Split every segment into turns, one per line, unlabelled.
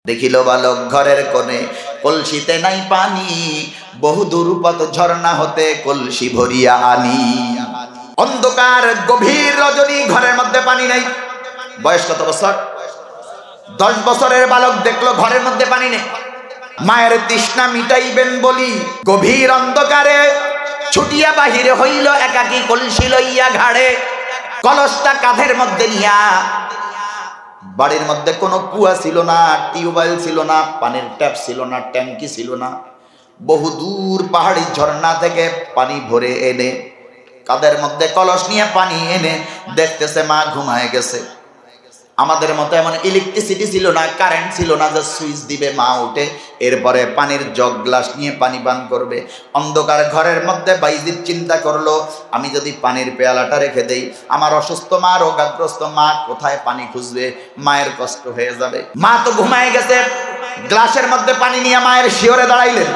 দেখিল বালক ঘরের কোণে কলসিতে নাই পানি, বহু দূর পথ ঝর্ণা হতে কলসি ভরিয়া আনি। অন্ধকার গভীর রজনী, ঘরের মধ্যে পানি নাই। বয়স কত বছর? 10 বছরের বালক দেখলো ঘরের মধ্যে পানি নেই। মায়ের তৃষ্ণা মিটাইবেন বলি গভীর অন্ধকারে ছুটিয়া বাহিরে হইল একাকী কলসি লইয়া ঘাড়ে। কলসটা কাঁধের মধ্যে নিয়া, বাড়ির মধ্যে কোনো কুয়া ছিল না, টিউবওয়েল ছিল না, পানির ট্যাপ ছিল না, ট্যাঙ্কি ছিল না। বহু দূর পাহাড়ি ঝর্ণা থেকে পানি ভরে এনে কাঁধের মধ্যে কলস নিয়ে পানি এনে দেখতেছে মা ঘুমায় গেছে। আমাদের মতো এমন ইলেকট্রিসিটি ছিল না, কারেন্ট ছিল না যে সুইচ দিবে মা উঠে এরপরে পানির জগ গ্লাস নিয়ে পানি পান করবে। অন্ধকার ঘরের মধ্যে বাইজিদ চিন্তা করলো, আমি যদি পানির পেয়ালাটা রেখে দেই, আমার অসুস্থ মা, রোগাগ্রস্ত মা কোথায় পানি খুঁজবে? মায়ের কষ্ট হয়ে যাবে। মা তো ঘুমায় গেছে। গ্লাসের মধ্যে পানি নিয়ে মায়ের শিওরে দাঁড়াইলেন,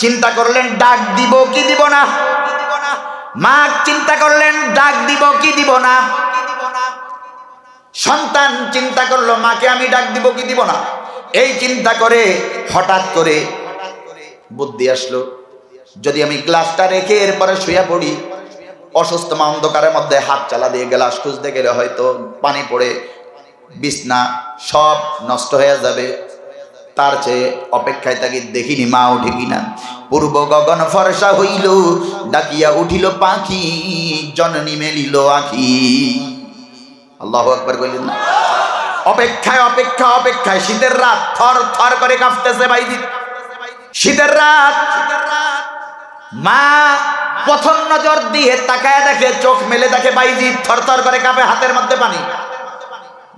চিন্তা করলেন ডাক দিব কি দিব না। মা চিন্তা করলেন ডাক দিব কি দিব না। সন্তান চিন্তা করলো মাকে আমি ডাক দিব কি দিব না। এই চিন্তা করে হঠাৎ করে বুদ্ধি আসলো, যদি আমি গ্লাসটা রেখে এরপরে শুয়ে পড়ি, অসুস্থ মা অন্ধকারের মধ্যে হাত চালা দিয়ে গ্লাস খুঁজতে গেলে হয়তো পানি পড়ে বিছনা সব নষ্ট হয়ে যাবে। তার চেয়ে অপেক্ষায় থাকি, দেখিনি মা উঠে কিনা। পূর্ব গগন ফর্সা হইল, ডাকিয়া উঠিল পাখি, জননী মেলিল আখি। আল্লাহু আকবার বললেন না? অপেক্ষায় অপেক্ষা অপেক্ষায় শীতের রাত, থর থর করে কাঁপতেছে বাইজিদ। শীতের রাত, মা প্রথম নজর দিয়ে তাকায় দেখে, চোখ মেলে দেখে বাইজিদ থর থর করে কাঁপে, হাতের মধ্যে পানি।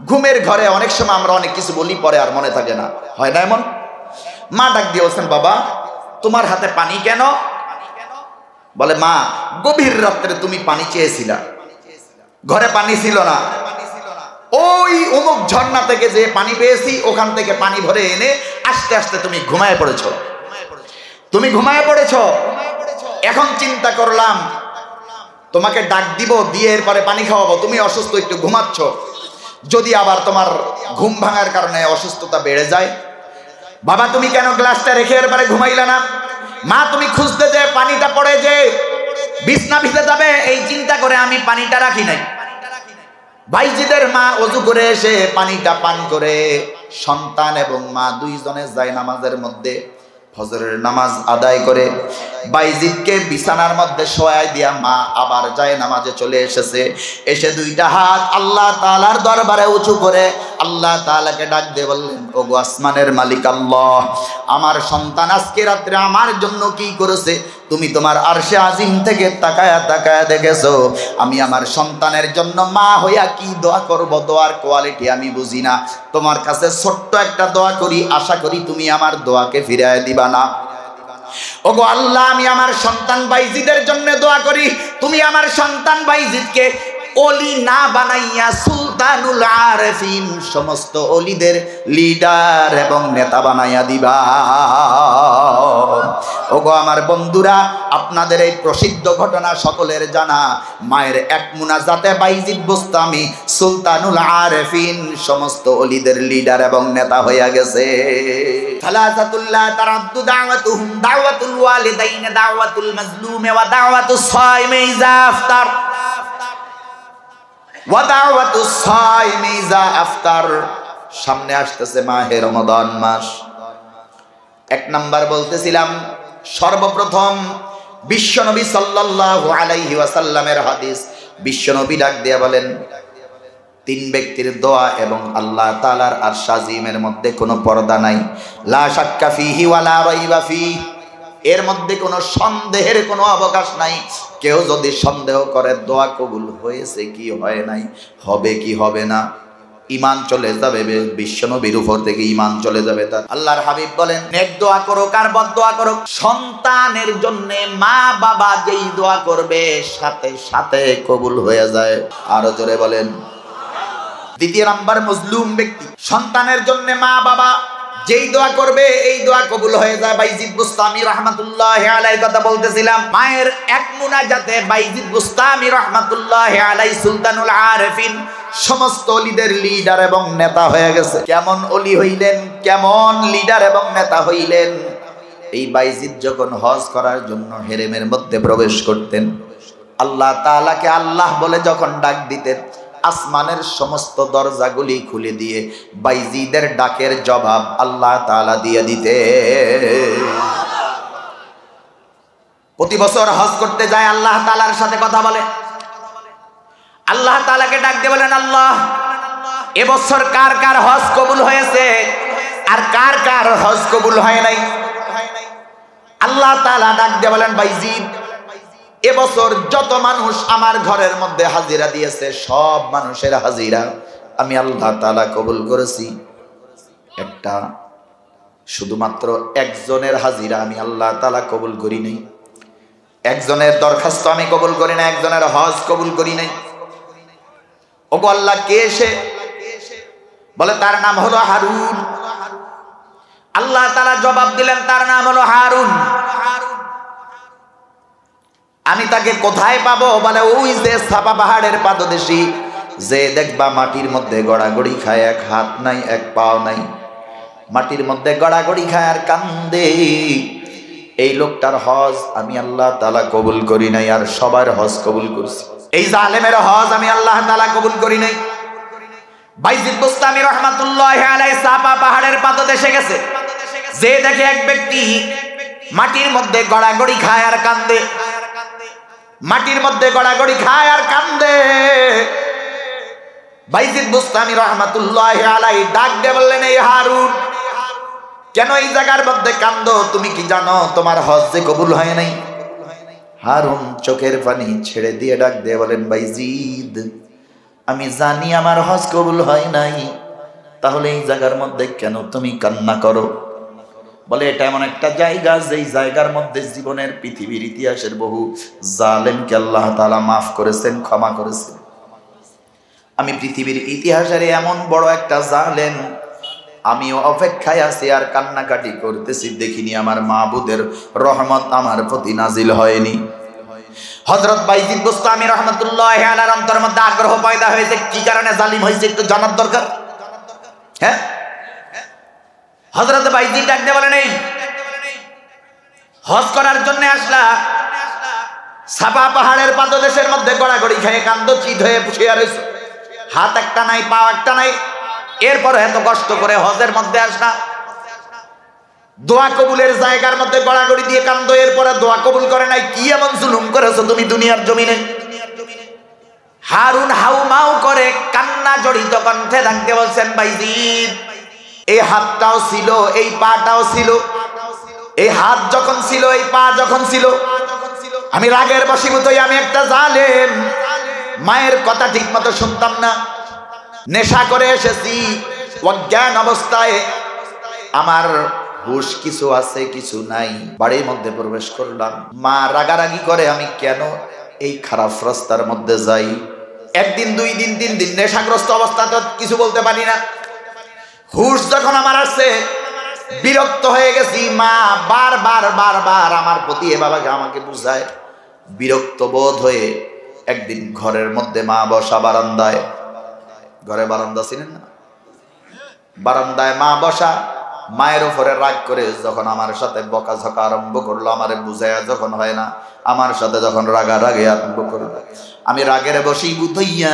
ঘুমের ঘরে অনেক সময় আমরা অনেক কিছু বলি, পরে আর মনে থাকে না, হয় না এমন? মা ডাক দিয়ে বলছেন, বাবা তোমার হাতে পানি কেন? বলে, মা গভীর রাত্রে তুমি পানি চেয়েছিলা, ঘরে পানি ছিল না, ওই অমুক ঝর্ণা থেকে যে পানি পেয়েছি ওখান থেকে পানি ভরে এনে আস্তে আস্তে তুমি ঘুমায় পড়েছ। তুমি ঘুমায় পড়েছ, এখন চিন্তা করলাম তোমাকে ডাক দিব, দিয়ে এরপরে পানি খাওয়াবো। তুমি অসুস্থ, একটু ঘুমাচ্ছ, যদি আবার তোমার ঘুম ভাঙার কারণে অসুস্থতা বেড়ে যায়। বাবা তুমি কেন গ্লাসটা রেখে এরপরে ঘুমাইলা না? মা তুমি খুঁজতে যে পানিটা পড়ে যে বিছনা ভিজে যাবে, এই চিন্তা করে আমি পানিটা রাখি নাই। বাইজিদের মা ওযু করে এসে পানিটা পান করে সন্তান এবং মা দুইজনে যায় নামাজের মধ্যে ফজরের নামাজ আদায় করে বাইজিদকে বিছানার মধ্যে শোয়ায় দিয়া মা আবার যায় নামাজে চলে এসেছে। এসে দুইটা হাত আল্লাহ তাআলার দরবারে উঁচু করে আল্লাহ তাআলাকে ডাক দিয়ে বললেন, ওগো আসমানের মালিক আল্লাহ, আমার সন্তান আজকে রাত্রে আমার জন্য কি করেছে তুমি তোমার আরশে আজিম থেকে তাকায়া তাকায়া দেখেছো। আমি আমার সন্তানের জন্য মা হইয়া কি দোয়া করব, দোয়ার কোয়ালিটি আমি বুঝি না। তোমার কাছে ছোট্ট একটা দোয়া করি, আশা করি তুমি আমার দোয়াকে ফিরায় দিবা না। ওগো আল্লাহ, আমি আমার সন্তান বাইজিদের জন্য দোয়া করি, তুমি আমার সন্তান বাইজিদকে ওলি না বানাইয়া সুলতানুল আরেফিন, সমস্ত ওলিদের লিডার এবং নেতা বানাইয়া দিবা। ওগো আমার বন্ধুরা, আপনাদের এই প্রসিদ্ধ ঘটনা সকলের জানা। মায়ের এক মুনাজাতে বাইজিদ বুস্তামি সুলতানুল আরেফিন, সমস্ত ওলিদের লিডার এবং নেতা হইয়া গেছে। সালাসাতুল্লাহ তারাদ্দু দাওয়াতুহুম, দাওয়াতুল ওয়ালিদাইন, দাওয়াতুল মাজলুম ওয়া দাওয়াতুস সাইমি ইযা আফতার, ওয়া দাওয়াতুস সাইমি ইযা আফতার। সামনে আসতেছে মাহে রমাদান মাস। এক নাম্বার বলতেছিলাম, সর্বপ্রথম বিশ্বনবী সাল্লাল্লাহু আলাইহি ওয়াসাল্লামের হাদিস। বিশ্বনবী ডাক দিয়া বলেন, তিন ব্যক্তির দোয়া এবং আল্লাহ তাআলার আরশ আজিমের মধ্যে কোনো পর্দা নাই। লা শাক্কা ফিহি ওয়া লা রাইবা ফিহি, এর মধ্যে কোনো সন্দেহের কোনো অবকাশ নাই। কেউ যদি সন্দেহ করে দোয়া কবুল হয়েছে কি হয় নাই, হবে কি হবে না, ঈমান চলে যাবে, বিশ্বনবীর উপর থেকে ঈমান চলে যাবে তার। আল্লাহর হাবিব বলেন, নেক দোয়া করো কার বদদোয়া করো, সন্তানের জন্য মা বাবা যেই দোয়া করবে সাথে সাথে কবুল হয়ে যায়। আরো জোরে বলেন। দ্বিতীয় নাম্বার মজলুম ব্যক্তি, সন্তানের জন্য মা বাবা যেই দোয়া করবে এই দোয়া কবুল হয়ে যায়। বাইজিদ বুস্তামি রাহমাতুল্লাহি আলাইহি কথা বলতেছিলাম, মায়ের এক মুনাজাতে বাইজিদ বুস্তামি রাহমাতুল্লাহি আলাইহি সুলতানুল আরিফিন সমস্ত ওলিদের লিডার এবং নেতা হয়ে গেছে। কেমন ওলি হইলেন, কেমন লিডার এবং নেতা হইলেন। এই বাইজিদ যখন হজ করার জন্য হেরেমের মধ্যে প্রবেশ করতেন, আল্লাহ তাআলাকে আল্লাহ বলে যখন ডাক দিতেন, আসমানের সমস্ত দরজাগুলি খুলে দিয়ে বাইজিদের ডাকের জবাব আল্লাহ তাআলা দিয়ে দিতে। প্রতি বছর হজ করতে যায়, আল্লাহ তাআলার সাথে কথা বলে, আল্লাহ তাআলাকে ডাক দিয়ে বলেন, আল্লাহ এবছর কার কার হজ কবুল হয়েছে আর কার কার হজ কবুল হয় নাই। আল্লাহ তাআলা ডাক দিয়ে বলেন, বাইজিদ এবছর যত মানুষ আমার ঘরের মধ্যে হাজিরা দিয়েছে সব মানুষের হাজিরা আমি আল্লাহ তাআলা কবুল করেছি। একটা শুধুমাত্র একজনের হাজিরা আমি আল্লাহ তাআলা কবুল করি নাই, একজনের দরখাস্ত আমি কবুল করি না, একজনের হজ কবুল করি নাই। ওগো আল্লাহ, কে সে? বলে তার নাম হলো হারুন। আল্লাহ তাআলা জবাব দিলেন, তার নাম হলো হারুন। আমি তাকে কোথায় পাবো? বলে ওই যে সাফা পাহাড়ের পাদদেশে, যে দেখবা মাটির মধ্যে গড়াগড়ি খায়, এক হাত নাই এক পাও নাই, মাটির মধ্যে গড়াগড়ি খায় আর কান্দে, এই লোকটার হজ আমি আল্লাহ তাআলা কবুল করি নাই, আর সবার হজ কবুল করছি। এই জালেমের হজ আমি আল্লাহ তাআলা কবুল করি নাই। বাইজিদ বুস্তামি রাহমাতুল্লাহি আলাইহি সাফা পাহাড়ের পাদদেশে গেছে, যে দেখে এক ব্যক্তি মাটির মধ্যে গড়াগড়ি খায় আর কান্দে, মাটির মধ্যে গড়াগড়ি খায় আর কান্দে। বাইজিদ বুস্তামি রাহমাতুল্লাহি আলাইহি ডাক দিয়ে বললেন, এই হারুন, কেন এই জায়গার মধ্যে কান্দো? তুমি কি জানো তোমার হজ যে কবুল হয় নাই? হারুন চোখের পানি ছেড়ে দিয়ে ডাক দিয়ে বলেন, বাইজিদ আমি জানি আমার হজ কবুল হয় নাই, তাহলে এই জায়গার মধ্যে কেন তুমি কান্না করো? বলে এটা এমন একটা জায়গা, যেই জায়গার মধ্যে জীবনের পৃথিবীর ইতিহাসের বহু জালেমকে আল্লাহ তাআলা মাফ করেছেন, ক্ষমা করেছেন। আমি পৃথিবীর ইতিহাসের এমন বড় একটা জালেম আমিও অপেক্ষায় আছি আর কান্নাকাটি করতেছি, দেখিনি আমার মাবুদের রহমত আমার প্রতি নাজিল হয়নি। হযরত বাইজিদ বুস্তামি রাহমাতুল্লাহি আলাইহির অন্তরের মধ্যে আগ্রহ পয়দা হয়েছে, কি কারণে জালিম হয়েছে একটু জানার দরকার। হ্যাঁ, হযরত বাইজিদ ডাক দিয়ে বলেন, এই হজ করার জন্য আসলা, সাফা পাহাড়ের পাদদেশের মধ্যে গড়াগড়ি খেয়ে কান্দো, চিত হয়ে বসে রয়েছে, হাত একটা নাই পা একটা নাই, এরপর এত কষ্ট করে হজের মধ্যে আসলা, দোয়া কবুলের জায়গার মধ্যে গড়াগড়ি দিয়ে কান্দো, এরপরে দোয়া কবুল করে নাই, কি এমন জুলুম করেছো তুমি দুনিয়ার জমিনে? হারুন হাউমাউ করে কান্না জড়িত কণ্ঠে ডাকতে বলছেন, বাইজিদ এই হাতটাও ছিল, এই পাটাও ছিল, এই হাত যখন ছিল, এই পা যখন ছিল, আমি রাগের বশীভূত হয়ে আমি একটা জালেম, মায়ের কথা ঠিক মতো শুনতাম না, নেশা করে এসেছি, অজ্ঞান অবস্থায় আমার হুশ কিছু আছে কিছু নাই, বাড়ির মধ্যে প্রবেশ করলাম, মা রাগারাগি করে আমি কেন এই খারাপ রাস্তার মধ্যে যাই। একদিন দুই দিন তিন দিন নেশাগ্রস্ত অবস্থা তো কিছু বলতে পারি না, হুশ যখন আমার আসছে বিরক্ত হয়ে গেছি, মা বারবার বারবার আমার প্রতি এভাবে আমাকে বুঝায়, বিরক্ত বোধ হয়ে একদিন ঘরের মধ্যে মা বসা বারান্দায়, ঘরে বারান্দা ছিলেন না, বারান্দায় মা বসা, মায়ের উপরে রাগ করে যখন আমার সাথে বকাঝকা আরম্ভ করলো, আমারে বুঝাইয়া যখন হয় না, আমার সাথে যখন রাগারাগি আরম্ভ করলো, আমি রাগের বশীভূত হইয়া,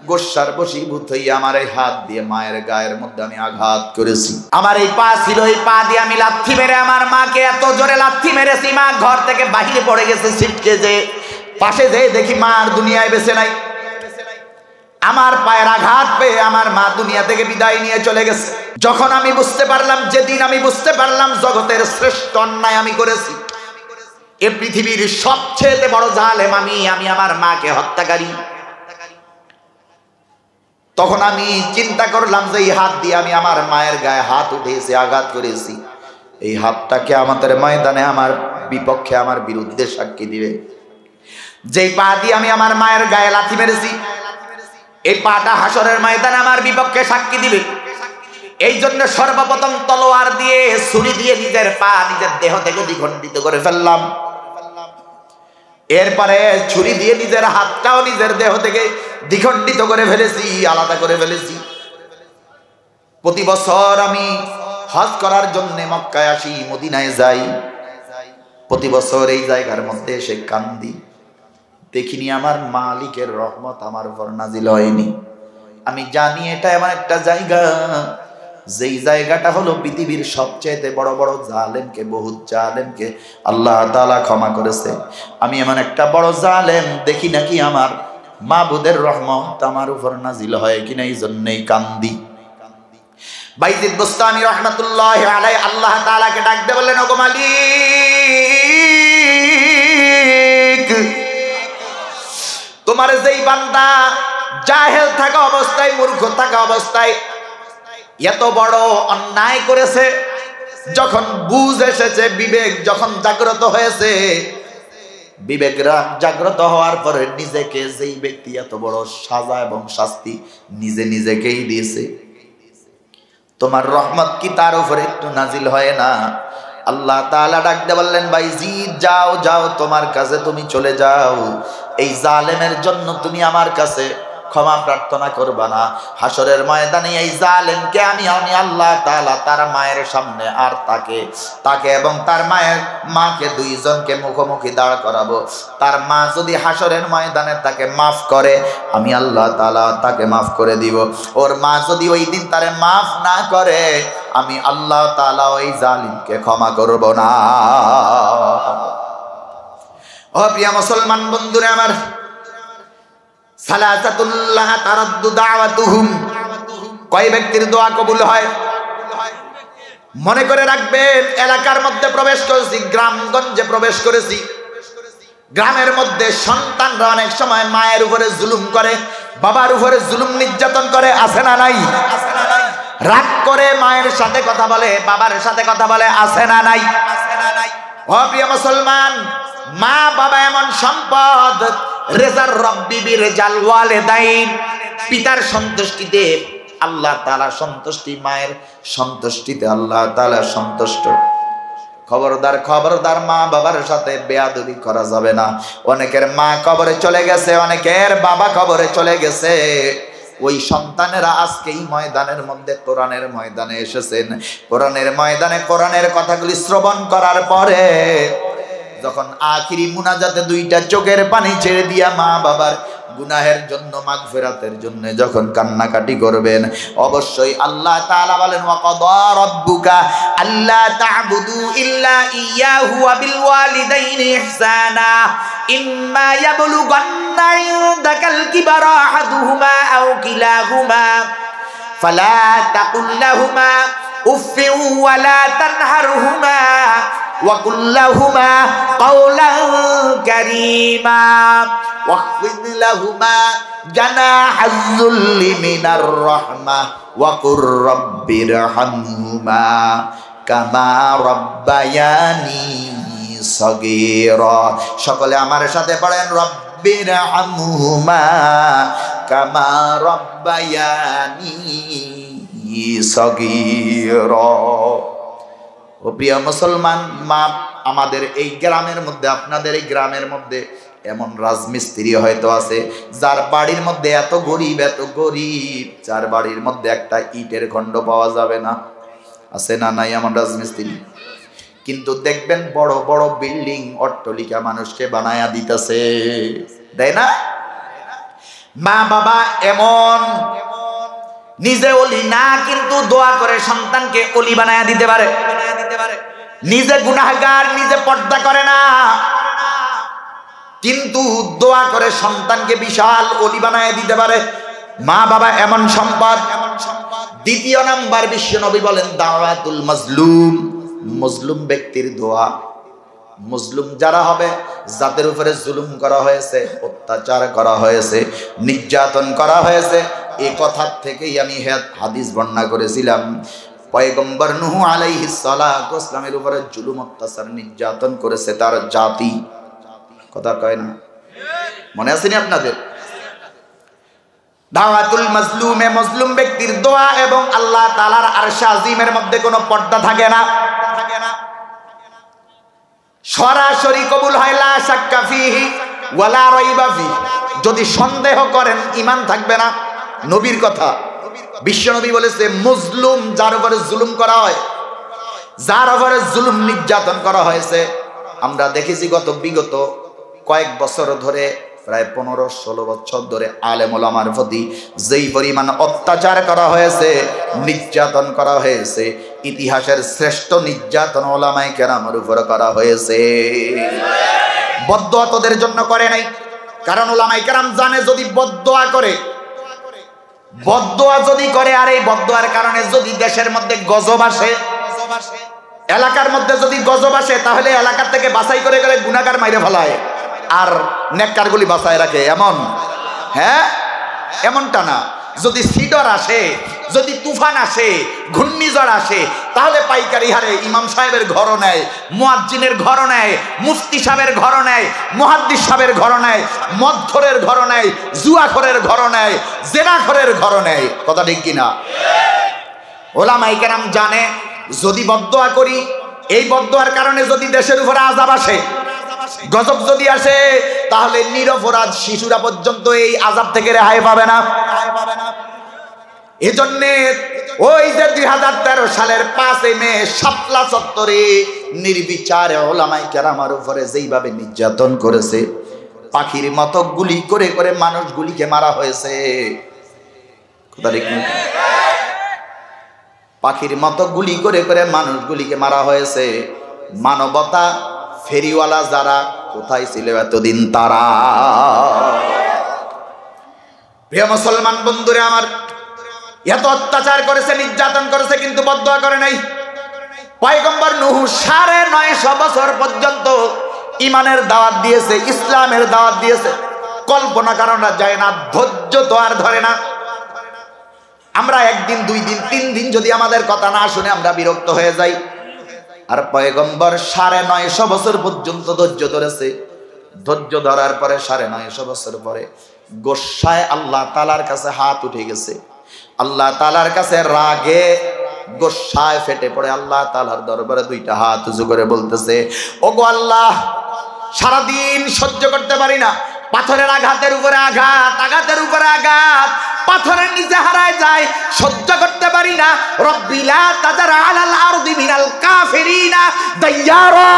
গোসার বশীভূত হইয়া আমার এই হাত দিয়ে মায়ের গায়ের মধ্যে আমি আঘাত করেছি। আমার এই পা ছিল, এই পা দিয়ে আমি লাথি মেরে আমার মাকে এত জোরে লাথি মেরেছি, মা ঘর থেকে বাহিরে পড়ে গেছে ছিটকে, যে পাশে যেয়ে দেখি মা আর দুনিয়ায় বেঁচে নাই। আমার পায়ের আঘাত পেয়ে আমার মা দুনিয়া থেকে বিদায় নিয়ে চলে গেছে। যখন আমি বুঝতে পারলাম, যেদিন আমি বুঝতে পারলাম জগতের শ্রেষ্ঠ অন্যায় আমি করেছি, এ পৃথিবীর সবচেয়ে বড় জালেম আমি আমার মাকে হত্যাকারী, তখন আমি চিন্তা করলাম যে এই হাত দিয়ে আমি আমার মায়ের গায়ে হাত উঠেছি, আঘাত করেছি, এই হাতটাকে আমাদের ময়দানে আমার বিপক্ষে, আমার বিরুদ্ধে সাক্ষী দিবে। যেই পা দিয়ে আমি আমার মায়ের গায়ে লাথি মেরেছি, এই পাটা হাসরের ময়দানে আমার বিপক্ষে সাক্ষী দিবে। এই জন্য সর্বপ্রথম তলোয়ার দিয়ে ছুরি দিয়ে নিজের পা নিজের দেহ থেকে দ্বিখণ্ডিত করে ফেললাম। এরপরে ছুরি দিয়ে নিজের হাতটাও নিজের দেহ থেকে দ্বিখণ্ডিত করে ফেলেছি, আলাদা করে ফেলেছি। প্রতি বছর আমি হজ করার জন্য মক্কায় আসি, মদিনায় যাই। প্রতি বছর এই জায়গার মধ্যে এসে কান্দি, দেখিনি আমার মালিকের রহমত আমার উপর নাজিল হয়নি। আমি জানি এটা এমন একটা জায়গা, যেই জায়গাটা হলো পৃথিবীর সবচেয়ে বড় বড় জালেমকে, বহুত জালেমকে আল্লাহ তাআলা ক্ষমা করেছে। আমি এমন একটা বড় জালেম দেখি নাকি আমার মাবুদের রহমত আমার উপর নাজিল হয় কিনা, এই জন্যই কান্দি। বাইজিদ বুস্তামি রহমাতুল্লাহি আলাইহি আল্লাহ তাআলাকে ডাক দিয়ে বললেন, ওগো মালিক, তোমার যেই বান্দা জাহেল থাকা অবস্থায়, মূর্খ থাকা অবস্থায় এত বড় অন্যায় করেছে, যখন বুঝ এসেছে, বিবেক যখন জাগ্রত হয়েছে, বিবেক জাগ্রত হওয়ার পরে নিজেকে যেই ব্যক্তি এত বড় সাজা এবং শাস্তি নিজেকেই দিয়েছে, তোমার রহমত কি তার উপরে একটু নাজিল হয় না? আল্লাহ তাআলা ডাক দিয়ে বললেন, বাইজিদ যাও যাও, তোমার কাছে তুমি চলে যাও। এই জালেমের জন্য তুমি আমার কাছে ক্ষমা প্রার্থনা করবা না। হাসরের ময়দানে এই জালেমকে আমি আল্লাহ তাআলা তার মায়ের সামনে আর তাকে এবং তার মাকে দুইজনকে মুখোমুখি দাঁড় করাবো। তার মা যদি হাসরের ময়দানে তাকে মাফ করে, আমি আল্লাহ তাআলা তাকে মাফ করে দিব। ওর মা যদি ওই দিন তারে মাফ না করে, আমি আল্লাহ তাআলা ওই জালিমকে ক্ষমা করব না। ও প্রিয় মুসলমান বন্ধুরা আমার, সালাসাতুল্লাহ তারাদ্দু দাওয়াতুহুম, কয় ব্যক্তির দোয়া কবুল হয়? মনে করে রাখবেন, এলাকার মধ্যে প্রবেশ করেছি, গ্রামগঞ্জে প্রবেশ করেছি। গ্রামের মধ্যে সন্তানরা অনেক সময় মায়ের উপরে জুলুম করে, বাবার উপরে জুলুম নির্যাতন করে, আছে না নাই? রাগ করে মায়ের সাথে কথা বলে, বাবার সাথে কথা বলে, আছে না নাই? ও প্রিয় মুসলমান, মা বাবা এমন সম্পদ, রেজার রব্বি বিরজাল ওয়ালিদাইন, পিতার সন্তুষ্টিতে আল্লাহ তাআলা সন্তুষ্টি, মায়ের সন্তুষ্টিতে আল্লাহ তাআলা সন্তুষ্ট। খবরদার মা বাবার সাথে বেয়াদবি করা যাবে না। অনেকের মা কবরে চলে গেছে, অনেকের বাবা কবরে চলে গেছে। ওই সন্তানেরা আজকে এই ময়দানের মধ্যে, কোরআনের ময়দানে এসেছেন। কোরআনের ময়দানে কোরআনের কথাগুলি শ্রবণ করার পরে যখন আখিরি মুনাজাতে দুইটা চোখের পানি ছেড়ে দিয়া মা বাবার গুনাহের জন্য, মাগফিরাতের জন্য যখন কান্নাকাটি করবেন, অবশ্যই আল্লাহ তাআলা বলেন, ওয়া কাদা রাব্বুকা আল্লা তা'বুদু ইল্লা ইয়াহু ওয়া বিল ওয়ালিদাইনি ইহসানা ইম্মা ইয়াবলুগান্না ইনদাকাল কিবারা আহাদুহুমা আও কিলাহুমা ফালা তাকুল লাহুমা উফফিন ওয়া লা তানহারহুমা وَقُلْ لَهُمَا قَوْلًا كَرِيمًا وَاخْفِضْ لَهُمَا جَنَاحَ الذُّلِّ مِنَ الرَّحْمَةِ وَقُلْ رَبِّ ارْحَمْهُمَا كَمَا رَبَّيَانِي صَغِيرًا। সকলে আমার সাথে পড়েন, রব্বি ইরহামহুমা কামা রব্বায়ানি সগীরা। ও প্রিয় মুসলমান, মা আমাদের এই গ্রামের মধ্যে, আপনাদের এই গ্রামের মধ্যে এমন রাজমিস্ত্রি হয়তো আছে যার বাড়ির মধ্যে এত গরিব, যার বাড়ির মধ্যে একটা ইটের খণ্ড পাওয়া যাবে না। আছে না নাই এমন রাজমিস্ত্রি? কিন্তু দেখবেন বড় বড় বিল্ডিং, অট্টালিকা মানুষকে বানায়া দিতেছে, দেয় না? মা বাবা এমন নিজে ওলি না, কিন্তু দোয়া করে সন্তানকে ওলি বানায়া দিতে পারে। নিজে গুনাহগার, নিজে পর্দা করে না, কিন্তু দোয়া করে সন্তানকে বিশাল ওলি বানায়া দিতে পারে। মা বাবা এমন সম্পদ। দ্বিতীয় নাম্বার, বিশ্ব নবী বলেন, দাওয়াতুল মাজলুম, মজলুম ব্যক্তির দোয়া। মজলুম যারা হবে, যাদের উপরে জুলুম করা হয়েছে, অত্যাচার করা হয়েছে, নির্যাতন করা হয়েছে, এই কথার থেকেই আমি হাদিস বর্ণনা করেছিলাম। পয়গম্বর নূহ আলাইহিস সালাতু ওয়াস সালামের উপরে জুলুম, অত্যাচার, নির্যাতন করেছে তার জাতি। কথা কয় না? মনে আছে নি আপনাদের? দাওয়াতুল মাজলুমে মজলুম ব্যক্তির দোয়া এবং আল্লাহ তাআলার আরশ আজিমের মধ্যে কোনো পর্দা থাকে না, সরাসরি কবুল হয়, লা শাক্কা ফিহি ওয়ালা রাইবা ফিহি। যদি সন্দেহ করেন ঈমান থাকবে না। নবীর কথা, বিশ্বনবী বলেছে মজলুম যার উপরে জুলুম করা হয়, যার উপরে জুলুম নির্যাতন করা হয়েছে, আমরা দেখেছি বিগত কয়েক বছর ধরে, প্রায় 15-16 বছর ধরে আলেম ওলামার প্রতি যেই পরিমাণ অত্যাচার করা হয়েছে, নির্যাতন করা হয়েছে, ইতিহাসের শ্রেষ্ঠ নির্যাতন ওলামায়ে কেরামের উপর করা হয়েছে। বদদোয়া তোদের জন্য করে নাই, কারণ ওলামায়ে কেরাম জানে যদি বদদোয়া করে, বদদোয়া যদি করে, আর এই বদদোয়ার কারণে যদি দেশের মধ্যে গজব আসে, এলাকার মধ্যে যদি গজব আসে, তাহলে এলাকার থেকে বাছাই করে করে গুনাহগার মাইরে ফেলায় আর নেককার গুলি বাঁচায় রাখে, এমন? হ্যাঁ, এমনটা না। যদি সিডর আসে, যদি তুফান আসে, ঘূর্ণিঝড় আসে, তাহলে পাইকারি হারে ইমাম সাহেবের ঘরও নেয়, মুয়াজ্জিনের ঘরও নেয়, মুফতি সাহেবের ঘরও নেয়, মুহাদ্দিস সাহেবের ঘরও নেয়, মদখোরের ঘরও নেয়, জুয়াখোরের ঘরও নেয়, জেনাখোরের ঘরও নেয়। কথা ঠিক কিনা? ওলামায়ে কেরাম জানে যদি বদদোয়া করি, এই বদদোয়ার কারণে যদি দেশের উপরে আযাব আসে, গজব যদি আসে, তাহলে নিরপরাধ শিশুরা পর্যন্ত এই আযাব থেকে রেহাই পাবে না। এজন্য ওই যে 2013 সালের 5 মে শাপলা চত্বরে নির্বিচারে ওলামায়ে কেরামের উপরে যেইভাবে নির্যাতন করেছে, পাখির মতো গুলি করে করে মানুষগুলিকে মারা হয়েছে। কথা ঠিক না? পাখির মতো গুলি করে করে মানুষগুলিকে মারা হয়েছে। মানবতা ফেরিওয়ালা যারা কোথায় ছিল এতদিন তারা? প্রিয় মুসলমান বন্ধুরা আমার, এত অত্যাচার করেছে, নির্যাতন করেছে, কিন্তু বদদোয়া করে নাই। পয়গম্বর নূহ 950 বছর পর্যন্ত ইমানের দাওয়াত দিয়েছে, ইসলামের দাওয়াত দিয়েছে। কল্পনা করা যায় না, ধৈর্য তো আর ধরে না। আমরা 1 দিন 2 দিন 3 দিন যদি আমাদের কথা না শুনে আমরা বিরক্ত হয়ে যাই। আর পয়গম্বর 950 বছর পর্যন্ত ধৈর্য ধরেছে। ধৈর্য ধরার পরে 950 বছর পরে গোসায় আল্লাহ তাআলার কাছে হাত উঠে গেছে। আল্লাহ তাআলার কাছে রাগে গোসায় ফেটে পড়ে আল্লাহ তাআলার দরবারে 2টা হাত উঁচু করে বলতেছে, ওগো আল্লাহ, সারাদিন সহ্য করতে পারি না, পাথরের আঘাতের উপরে আঘাত, আঘাতের উপরে আঘাত, পাথরের নিচে হারায় যায়, সহ্য করতে পারি না। রব্বি লা তাযার আলাল আরদি মিনাল কাফিরিনা দাইয়ারা।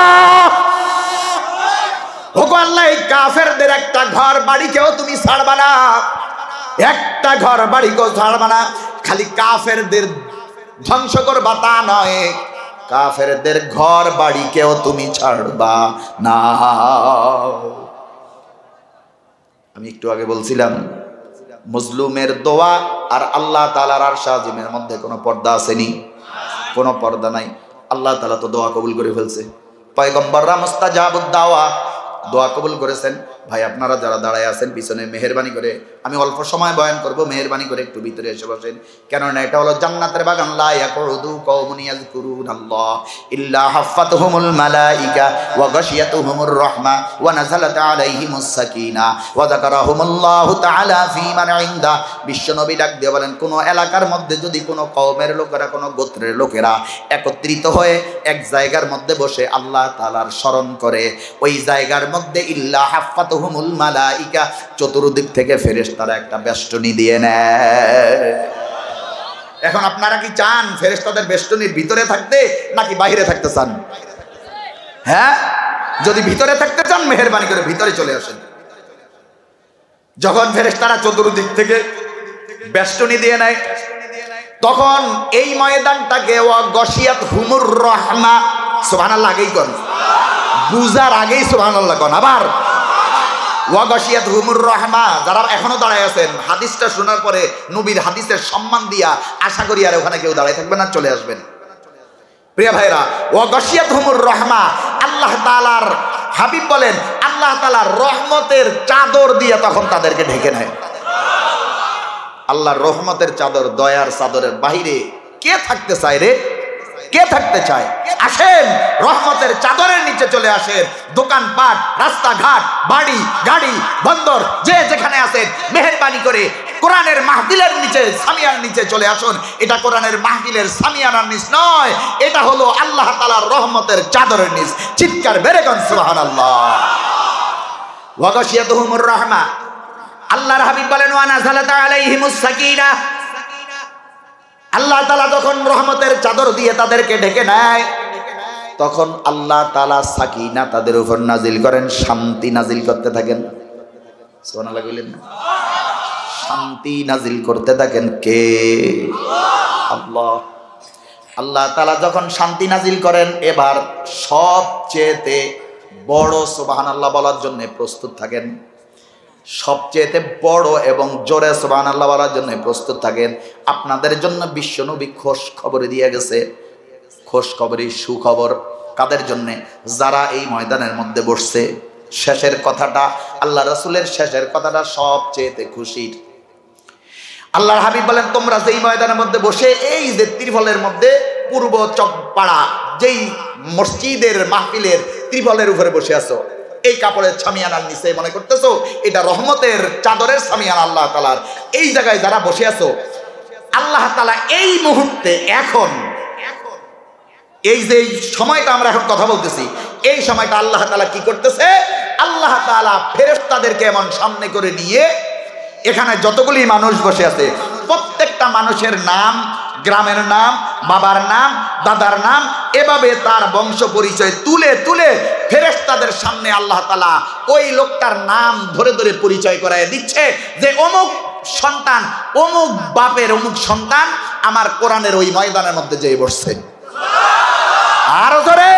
ওগো আল্লাহ, এই কাফেরদের একটা ঘর বাড়িকেও তুমি ছাড়বা না, একটা ঘর বাড়িকেও ছাড়বা না। খালি কাফেরদের ধ্বংস করবা তা নয়, কাফেরদের ঘর বাড়িকেও তুমি ছাড়বা না। আমি একটু আগে বলছিলাম মজলুমের দোয়া আর আল্লাহ তাআলার আরশ আজিমের মধ্যে কোনো পর্দা আসেনি? কোনো পর্দা নাই। আল্লাহ তাআলা তো দোয়া কবুল করে ফেলছে। পয়গম্বররা মুস্তাজাবুদ দাওয়া, দোয়া কবুল করেছেন। ভাই আপনারা যারা দাঁড়ায় আছেন পিছনে, মেহেরবানি করে, আমি অল্প সময় বয়ান করব, মেহেরবানি করে একটু ভিতরে এসে বসেন, কেননা এটা হলো জান্নাতের বাগান। লা ইয়াকুদু কওমুন ইয়াযকুরুনাল্লাহ ইল্লা হাফাতুহুমুল মালাইকা ওয়া গাশিয়াতুহুমুর রাহমা ওয়া নাযালাত আলাইহিমুস সাকিনা ওয়া যাকারাহুমুল্লাহু তাআলা ফী মান ইনদা। বিশ্বনবী ডাক দিয়ে বলেন, কোন এলাকার মধ্যে যদি কোনো কওমের লোকেরা, কোনো গোত্রের লোকেরা একত্রিত হয়ে এক জায়গার মধ্যে বসে আল্লাহ তাআলার স্মরণ করে, ওই জায়গার মধ্যে ইল্লা হাফাতুহুমুল মালাইকা, চতুর্দিক থেকে ফেরেশতারা একটা বেষ্টনী দিয়ে নেয়। এখন আপনারা কি চান ফেরেশতাদের বেষ্টনীর ভিতরে থাকতে নাকি বাইরে থাকতে চান? হ্যাঁ, যদি ভিতরে থাকতে চান মেহেরবানি করে ভিতরে চলে আসেন। যখন ফেরেশতারা চতুর্দিক থেকে বেষ্টনী দিয়ে নেয়, তখন এই ময়দানটাকে ওয়া গাশিয়াতুহুমুর রাহমা, সুবহানাল্লাহ আগেই কোন, বুঝার আগেই সুবহানাল্লাহ কোন। আবার ওয়া গাশিয়াতুহুমুর রাহমা, যারা এখনো দাঁড়ায় আছেন, হাদিসটা শোনার পরে নবীর হাদিসের সম্মান দিয়া আশা করি আর ওখানে কেউ দাঁড়ায় থাকবেন না, চলে আসবেন। প্রিয় ভাইরা, ওয়া গাশিয়াতুহুমুর রাহমা, আল্লাহ তাআলার হাবিব বলেন আল্লাহ তাআলার রহমতের চাদর দিয়ে তখন তাদেরকে ঢেকে নেয়। আল্লাহর রহমতের চাদর, দয়ার চাদরের বাহিরে কে থাকতে চায় রে? কে থাকতে চায়? আসেন, রহমতের চাদরের নিচে চলে আসেন। দোকানপাট, রাস্তাঘাট, বাড়ি, গাড়ি, বন্দর, যে যেখানে আছেন মেহেরবানি করে কোরআনের মাহফিলের নিচে সামিয়ার নিচে চলে আসুন। এটা কোরআনের মাহফিলের সামিয়ানার নিচ নয়, এটা হলো আল্লাহ তাআলার রহমতের চাদরের নিচ। চিৎকার বেড়ে গান সুবহানাল্লাহ। ওয়া গাশিয়াতুহুমুর রাহমা, আল্লাহর হাবিব বলেন ওয়া নাযালাত আলাইহিমুস সাকিনা। আল্লাহ তাআলা যখন রহমতের চাদর দিয়ে তাদেরকে ঢেকে নেয়, তখন আল্লাহ তাআলা সাকিনা তাদের উপর নাজিল করেন, শান্তি নাজিল করতে থাকেন। সুবহানাল্লাহ বলেন না? শান্তি নাজিল করতে থাকেন কে? আল্লাহ। আল্লাহ তাআলা যখন শান্তি নাজিল করেন, এবার সবচেয়ে বড় সুবহানাল্লাহ বলার জন্য প্রস্তুত থাকেন। সবচেয়ে বড় এবং জোরে সুবহানাল্লাহ বলার জন্য প্রস্তুত থাকেন। আপনাদের জন্য বিশ্বনবী খোশ খবর দিয়ে গেছে। খোশ খবরই সুখবর কাদের জন্য? যারা এই ময়দানের মধ্যে বসছে। শেষের কথাটা, আল্লাহ রাসূলের শেষের কথাটা সবচেয়ে খুশির। আল্লাহর হাবিব বলেন, তোমরা যেই ময়দানের মধ্যে বসে এই যে ত্রিফলের মধ্যে পূর্ব চকপাড়া যেই মসজিদের মাহফিলের ত্রিফলের উপরে বসে আছো, এই কাপড়ের সামিয়ানার নিচে মনে করতেছো এটা রহমতের চাদরের সামিয়ানা আল্লাহ তাআলার, এই জায়গায় যারা বসে আছো, আল্লাহ তাআলা এই মুহূর্তে এখন এই যে সময়টা আমরা এখন কথা বলতেছি, এই সময়টা আল্লাহ তাআলা কি করতেছে? আল্লাহ তাআলা ফেরেশতাদেরকে এমন সামনে করে নিয়ে এখানে যতগুলি মানুষ বসে আছে প্রত্যেকটা মানুষের নাম, গ্রামের নাম, বাবার নাম, দাদার নাম, এভাবে তার বংশ পরিচয় তুলে তুলে ফেরেশতাদের সামনে আল্লাহ তাআলা ওই লোকটার নাম ধরে ধরে পরিচয় করায় দিচ্ছে যে অমুক সন্তান, অমুক বাপের অমুক সন্তান আমার কোরআনের ওই ময়দানের মধ্যে যেয়ে বসছে। আরো ধরে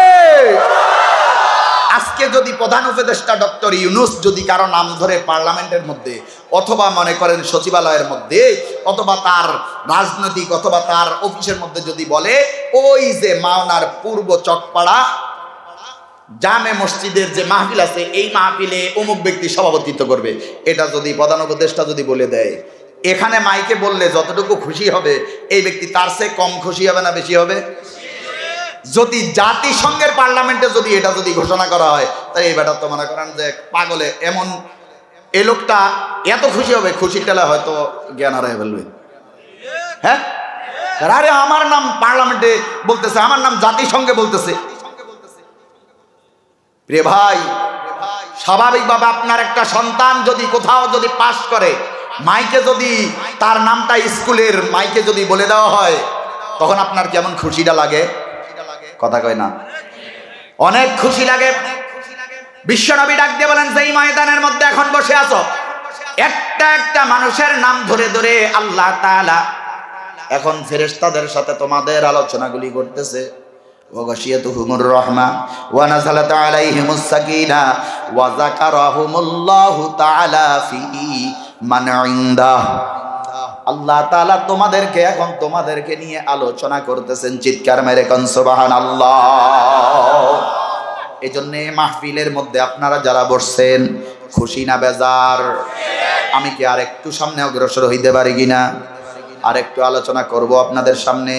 আজকে যদি প্রধান উপদেষ্টা ডক্টর ইউনূস যদি কারো নাম ধরে পার্লামেন্টের মধ্যে অথবা মনে করেন সচিবালয়ের মধ্যে অথবা তার রাজনৈতিক অথবা তার অফিসের মধ্যে যদি বলে ওই যে মাওনার পূর্ব চকপাড়া জামে মসজিদের যে মাহফিল আছে এই মাহফিলে অমুক ব্যক্তি সভাপতিত্ব করবে, এটা যদি প্রধান উপদেষ্টা যদি বলে দেয়, এখানে মাইকে বললে যতটুকু খুশি হবে এই ব্যক্তি তার চেয়ে কম খুশি হবে না বেশি হবে? যদি জাতিসংঘের পার্লামেন্টে যদি এটা যদি ঘোষণা করা হয়, তাই এই ব্যাপারটা তো মনে করেন যে পাগলে এমন এই লোকটা এত খুশি হবে, খুশির টেলা হয়তো জ্ঞান হারিয়ে ফেলবে। হ্যাঁ, আরে আমার নাম পার্লামেন্টে বলতেছে, আমার নাম জাতিসংঘে বলতেছে। প্রিয় ভাই, স্বাভাবিকভাবে আপনার একটা সন্তান যদি কোথাও যদি পাস করে, মাইকে যদি তার নামটা স্কুলের মাইকে যদি বলে দেওয়া হয়, তখন আপনার কেমন খুশিটা লাগে? কথা কয় না, অনেক খুশি লাগে। বিশ্বনবী ডাক দিয়ে বলেন, যেই ময়দানের মধ্যে এখন বসে আছো একটা একটা মানুষের নাম ধরে ধরে আল্লাহ তাআলা এখন ফেরেশতাদের সাথে তোমাদের আলোচনাগুলি করতেছে। ওয়া গাশিয়াতুহুমুর রাহমা ওয়া নাযালাত আলাইহিমুস সাকিনা ওয়া যাকারাহুমুল্লাহু তাআলা ফি মান ইনদাহ। আল্লাহ তাআলা তোমাদেরকে এখন তোমাদেরকে নিয়ে আলোচনা করতেছেন। চিৎকার মেরে কোন সুবহানাল্লাহ। এজন্য মাহফিলের মধ্যে আপনারা যারা বসছেন খুশি না বেজার? আমি কি আর একটু সামনে অগ্রসর হইতে পারি কিনা? আর একটু আলোচনা করব আপনাদের সামনে।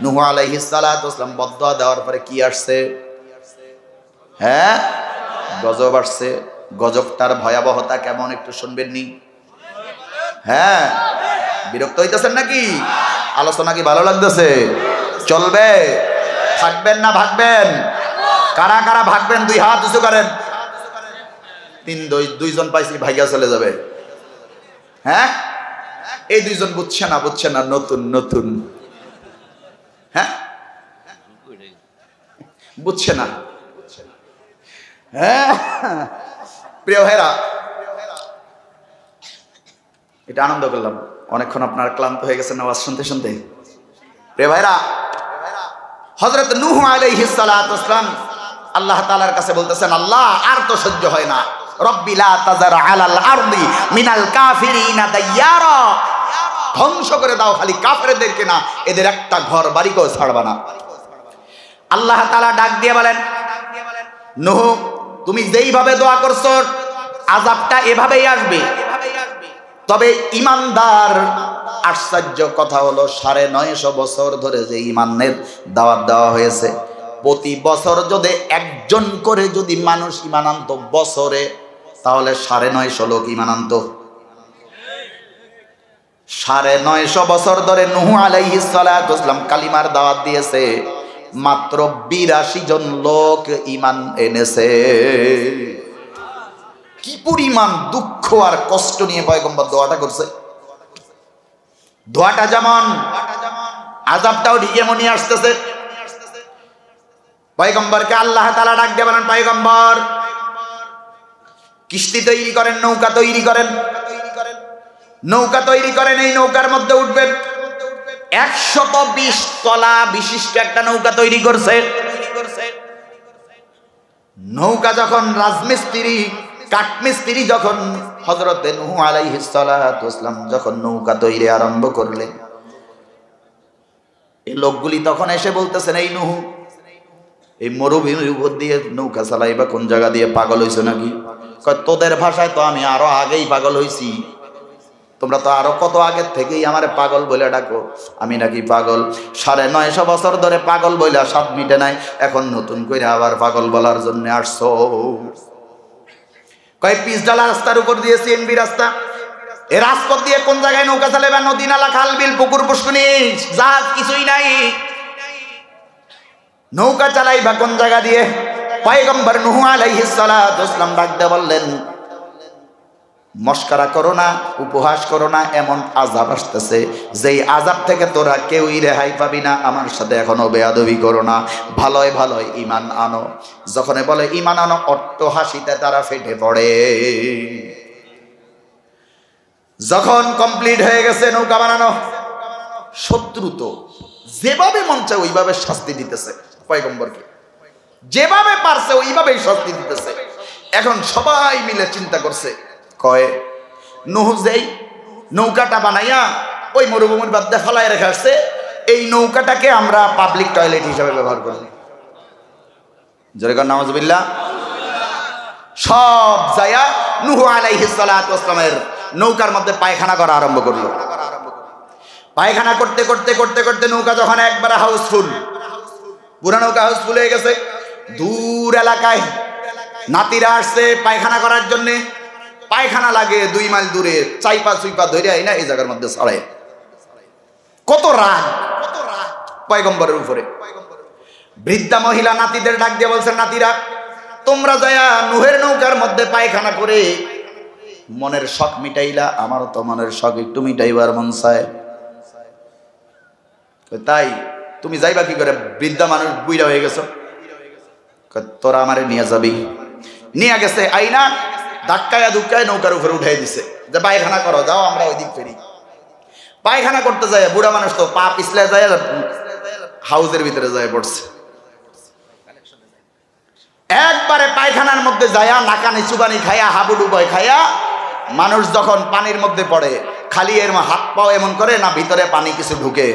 নূহ আলাইহিস সালাতু ওয়াসসালাম বদদুয়া দেওয়ার পরে কি আসছে? হ্যাঁ, গজব আসছে। গজবটার ভয়াবহতা কেমন একটু শুনবেন নি? হ্যাঁ, বিরক্ত হইতেছেন নাকি? আলোচনা কি ভালো লাগতেছে? চলবে? থাকবেন না ভাগবেন? কারা কারা ভাগবেন দুই হাত উঁচু করেন। দুইজন পাইছি ভাইয়া চলে যাবে। হ্যাঁ, এই দুইজন বুঝছে না, বুঝছে না, নতুন নতুন। হ্যাঁ, বুঝছে না। হ্যাঁ, প্রিয় ভাইরা, এটা আনন্দ করলাম। অনেকক্ষণ আপনারা ক্লান্ত হয়ে গেছেন আওয়াজ শুনতে শুনতে। প্রিয় ভাইরা, হযরত নূহ আলাইহিস সালাতু ওয়াসসালাম আল্লাহ তাআলার কাছে বলতেছেন, আল্লাহ আর তো সহ্য হয় না, রব্বি লা তাযার আলাল আরদি মিনাল কাফিরিনা দাইয়ারা, ধ্বংস করে দাও খালি কাফেরদেরকে না, এদের একটা ঘর বাড়িকেও ছাড়বা না। আল্লাহ তাআলা ডাক দিয়ে বলেন, নূহ তুমি যেইভাবে দোয়া করছো আযাবটা এভাবেই আসবে। তবে ইমানদার, আশ্চর্য কথা হলো 950 বছর ধরে যে ইমানের দাওয়াত দেওয়া হয়েছে, প্রতি বছর যদি একজন করে যদি মানুষ ইমান আনত বছরে, তাহলে 950 লোক ইমান আনত। 950 বছর ধরে নূহ আলাইহিস সালাতু ওয়াসসালাম কালিমার দাওয়াত দিয়েছে, মাত্র 82 জন লোক ঈমান এনেছে। কি পরিমাণ দুঃখ আর কষ্ট নিয়ে পয়গম্বর দোয়াটা করছে। দোয়াটা যেমন, আযাবটাও ঠিক এমনই আসতেছে। পয়গম্বরকে আল্লাহ তাআলা ডাক দিয়ে বলেন, পয়গম্বর কিস্তি তৈরি করেন, নৌকা তৈরি করেন, নৌকা তৈরি করেন, এই নৌকার মধ্যে উঠবেন। 120 তলা বিশিষ্ট একটা নৌকা তৈরি করছে। নৌকা যখন রাজমিস্ত্রি কাঠমিস্ত্রি যখন হযরতে নূহ আলাইহিস সালাতু ওয়াসসালাম যখন নৌকা তৈরি আরম্ভ করলেন, এই লোকগুলি তখন এসে বলতেছেন, এই নূহ এই মরুভূমির উপর দিয়ে নৌকা চালাইবা কোন জায়গা দিয়ে, পাগল হইছো নাকি? কয় তোদের ভাষায় তো আমি আরো আগেই পাগল হইছি, তোমরা তো আরো কত আগের থেকেই আমারে পাগল বলে ডাকো, আমি নাকি পাগল? 950 বছর ধরে পাগল বইলা স্বাদ মিটে নাই, এখন নতুন করে আবার পাগল বলার জন্য আসছো? কয় পিচডালা রাস্তার উপর দিয়ে সিএনবি রাস্তা, এই রাজপথ দিয়ে কোন জায়গায় নৌকা চালাবে? নদী নালা খাল বিল পুকুর পুষ্কুনি জাহাজ কিছুই নাই, নৌকা চালাইবা কোন জায়গা দিয়ে? পয়গম্বর নূহ আলাইহিস সালাতু ওয়াসসালাম ডাক দিয়ে বললেন, মস্করা করো না, উপহাস করো না, এমন আযাব আসতেছে যেই আযাব থেকে তোরা কেউই রেহাই পাবি না, আমার সাথে এখনো বেয়াদবি করো না, ভালোই ভালোই ঈমান আনো। যখন বলে ঈমান আনো, অট্ট হাসিতে তারা ফেটে পড়ে। যখন কমপ্লিট হয়ে গেছে নৌকা বানানো, শত্রু তো যেভাবে মন চায় ওইভাবে শাস্তি দিতেছে পয়গম্বরকে, যেভাবে পারছে ওইভাবেই শাস্তি দিতেছে। এখন সবাই মিলে চিন্তা করছে, কয় নূহ যেই নৌকাটা বানাইয়া ওই মরুভূমির মধ্যে ফেলায় রেখে আসছে, এই নৌকাটাকে আমরা পাবলিক টয়লেট হিসাবে ব্যবহার করি। জোরে কর নাউজুবিল্লাহ। সব যায়া নূহ আলাইহিস সালাতু ওয়াসসালামের নৌকার মধ্যে পায়খানা করা আরম্ভ করলো। পায়খানা করতে করতে করতে করতে নৌকা যখন একবারে হাউসফুল, পুরা নৌকা হাউসফুল হয়ে গেছে, দূর এলাকায় নাতিরা আসছে পায়খানা করার জন্য। পায়খানা লাগে 2 মাইল দূরে, চাইপা চুইপা ধরে আইনা এই জায়গার মধ্যে ছড়ায়। কত রাগ পয়গম্বরের উপরে। বৃদ্ধা মহিলা নাতিদের ডাক দিয়ে বলছেন, নাতিরা তোমরা যায়া নূহের নৌকার মধ্যে পায়খানা করে মনের শখ মিটাইলা, আমারও তো মনের শখ একটু মিটাইবার মন চায়। তাই তুমি যাইবা কি করে? বৃদ্ধা মানুষ, বুইড়া হয়ে গেছো, তোরা আমারে নিয়ে যাবি। নিয়ে গেছে, আইনা ধাক্কায় ধুক্কায় নৌকার উপরে উঠাই দিছে যে পায়খানা করো, যাও আমরা ওই দিক ফেরি। পায়খানা করতে যায়, বুড়া মানুষ তো পা পিছলে যায়, হাউজের ভিতরে যায় পড়ছে। একবারে পায়খানার মধ্যে যায়া নাকানি চুবানি খায়া হাবুডুবাই খায়া মানুষ যখন পানির মধ্যে পড়ে, খালি এর হাত পাও এমন করে না ভিতরে পানি কিছু ঢুকে,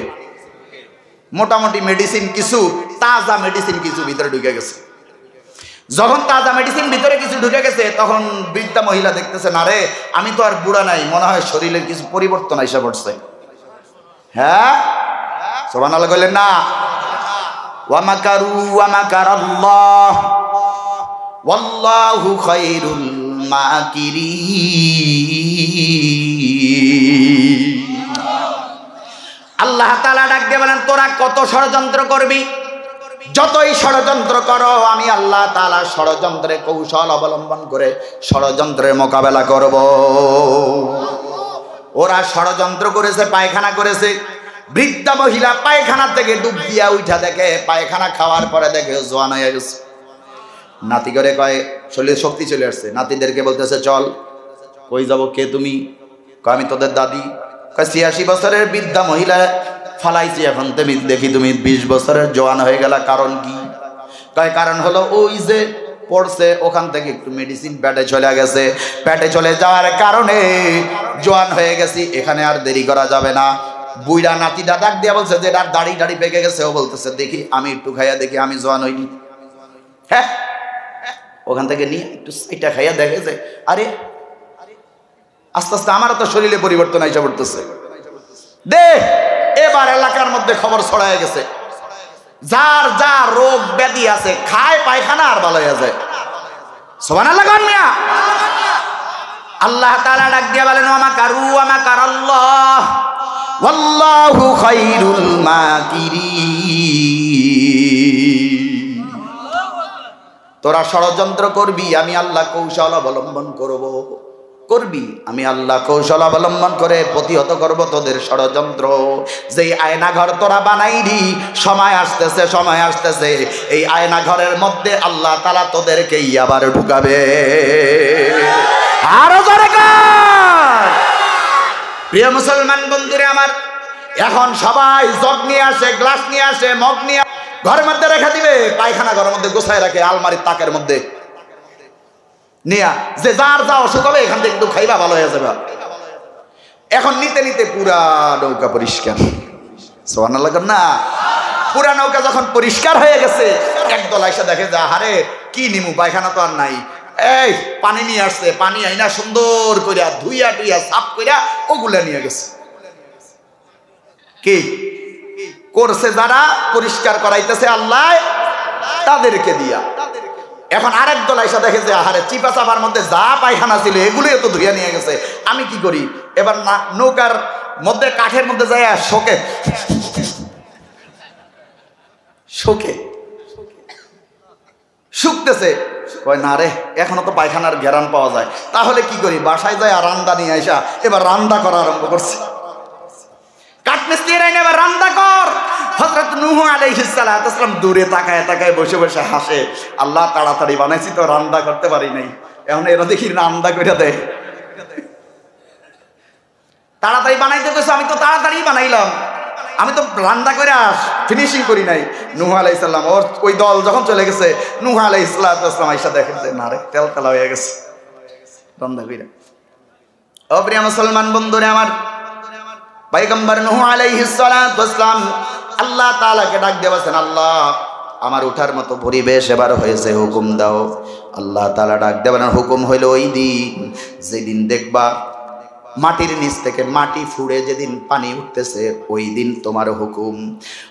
মোটামুটি মেডিসিন কিছু, তাজা মেডিসিন কিছু ভিতরে ঢুকে গেছে। যখন তাজা মেডিসিন ভিতরে কিছু ঢুকে গেছে, তখন বৃদ্ধা মহিলা দেখতেছে, না রে আমি তো আর বুড়া নাই, মনে হয় শরীরের কিছু পরিবর্তন এসে পড়ছে। হ্যাঁ সুবহানাল্লাহ বললেন না? ওয়া মাকারু ওয়া মাকারাল্লাহ ওয়াল্লাহু খায়রুল মাকিরিন। আল্লাহ তাআলা ডাক দিয়ে বলেন, তোরা কত ষড়যন্ত্র করবি, যতই ষড়যন্ত্র করো আমি আল্লাহ তাআলা ষড়যন্ত্রের কৌশল অবলম্বন করে ষড়যন্ত্রের মোকাবেলা করব। ওরা ষড়যন্ত্র করেছে, পায়খানা করেছে। বৃদ্ধা মহিলা পায়খানা থেকে ডুব দিয়া উঠা দেখে, পায়খানা খাওয়ার পরে দেখে জোয়ান হয়ে গেছে। নাতি করে কয়, শরীরে শক্তি চলে আসছে। নাতিদেরকে বলতেছে, চল। কই যাব? কে তুমি? কয় আমি তোদের দাদি। কয় 86 বছরের বৃদ্ধা মহিলা ফালাইছি, এখন তুমি দেখি তুমি 20 বছরের জোয়ান হয়ে গেলা, কারণ কি? কয় কারণ হলো ওই যে পড়ছে ওখান থেকে একটু মেডিসিন পেটে চলে গেছে, পেটে চলে যাওয়ার কারণে জোয়ান হয়ে গেছি, এখানে আর দেরি করা যাবে না। বুইড়া নাতিটা ডাক দিয়া বলছে যে এটার দাড়ি দাড়ি পেকে গেছে। ও বলতেছে, দেখি আমি একটু খাইয়া দেখি আমি জোয়ান হইনি। হ্যাঁ, ওখান থেকে নিয়ে একটু এটা খাইয়া দেখে যে আরে আস্তে আস্তে আমারও তো শরীরে পরিবর্তন আইসা পড়তেছে। দে এবার এলাকার মধ্যে খবর ছড়ায় গেছে, যার যা রোগ ব্যাধি আছে খায় পায়খানা আর ভালো হয়ে যায়। সুবহানাল্লাহ। আল্লাহ তাআলা ডাক দিয়ে বলেন ওয়া মাকারু ওয়া মাকারাল্লাহ ওয়াল্লাহু খায়রুল মাকিরিন। তোরা ষড়যন্ত্র করবি, আমি আল্লাহ কৌশল অবলম্বন করবি, আমি আল্লাহ কৌশল অবলম্বন করে প্রতিহত করব তোদের ষড়যন্ত্র। যেই আয়না ঘর তোরা বানাইলি, সময় আসতেছে এই আয়না ঘরের মধ্যে আল্লাহ তাআলা তোদেরকেই আবার ঢুকাবে। আরো জোরে কর। প্রিয় মুসলমান বন্ধুরা আমার, এখন সবাই জগ নিয়ে আসে, গ্লাস নিয়ে আসে, মগ নিয়ে ঘরের মধ্যে রেখে দিবে, পায়খানা ঘরের মধ্যে গোছায় রাখে আলমারির তাকের মধ্যে নিয়া, যে যার যা অসুখ হবে এখান থেকে একটু খাইবা ভালো হয়ে যাবে। এখন নিতে নিতে পুরা নৌকা পরিষ্কার, সুবহানাল্লাহ না? পুরা নৌকা যখন পরিষ্কার হয়ে গেছে, একদল আইসা দেখে যে আরে কি নিমু, পায়খানা তো আর নাই, এই পানি নিয়ে আসছে, পানি আইনা সুন্দর কইরা ধুইয়া টুইয়া সাফ কইরা ওগুলা নিয়ে গেছে। কি করছে? যারা পরিষ্কার করাইতেছে আল্লাহ তাদেরকে দিয়া। এখন আরেক দল আইসা দেখে যে আহারে চিপা চাপার মধ্যে যা পায়খানা ছিল এগুলোই তো ধুইয়া নিয়ে গেছে, আমি কি করি? এবার নৌকার মধ্যে কাঠের মধ্যে যায় শোকে শুকতেছে, কয় না রে এখনো তো পায়খানার ঘেরান পাওয়া যায়, তাহলে কি করি? বাসায় যায় আর রান্দা নিয়ে আইসা এবার রান্দা করা আরম্ভ করছে। কাঠমিস্ত্রিরা এবার রান্দা কর। হযরত নূহ আলাইহিস সালাম দূরে তাকায় তাকায় বসে বসে হাসে, আল্লাহ তাড়াতাড়ি বানাইছি তো রান্দা করতে পারি নাই, এখন এরা দেখি রান্দা করে দেয়। তাড়াতাড়ি বানাইতে কইছে, আমি তো তাড়াতাড়ি বানাইলাম, আমি তো রান্দা করে ফিনিশিং করি নাই। নূহ আলাইহিস সালাম ওই দল যখন চলে গেছে, নূহ আলাইহিস সালাম আইসা দেখেন যে না রে তেল তেলা হয়ে গেছে রান্দা কইরা। ও প্রিয় মুসলমান বন্ধুরা আমার, পয়গম্বর নূহ আলাইহিস সালাম আল্লাহ তাআলাকে ডাক দিয়ে বলেন, আল্লাহ আমার উঠার মতো পরিবেশ এবার হয়েছে, হুকুম দাও। আল্লাহ তাআলা ডাক দিয়ে বলেন, হুকুম হইল ওই দিন যেদিন দেখবা মাটির নিচ থেকে মাটি ফুঁড়ে যেদিন পানি উঠতেছে, ওই দিন তোমার হুকুম।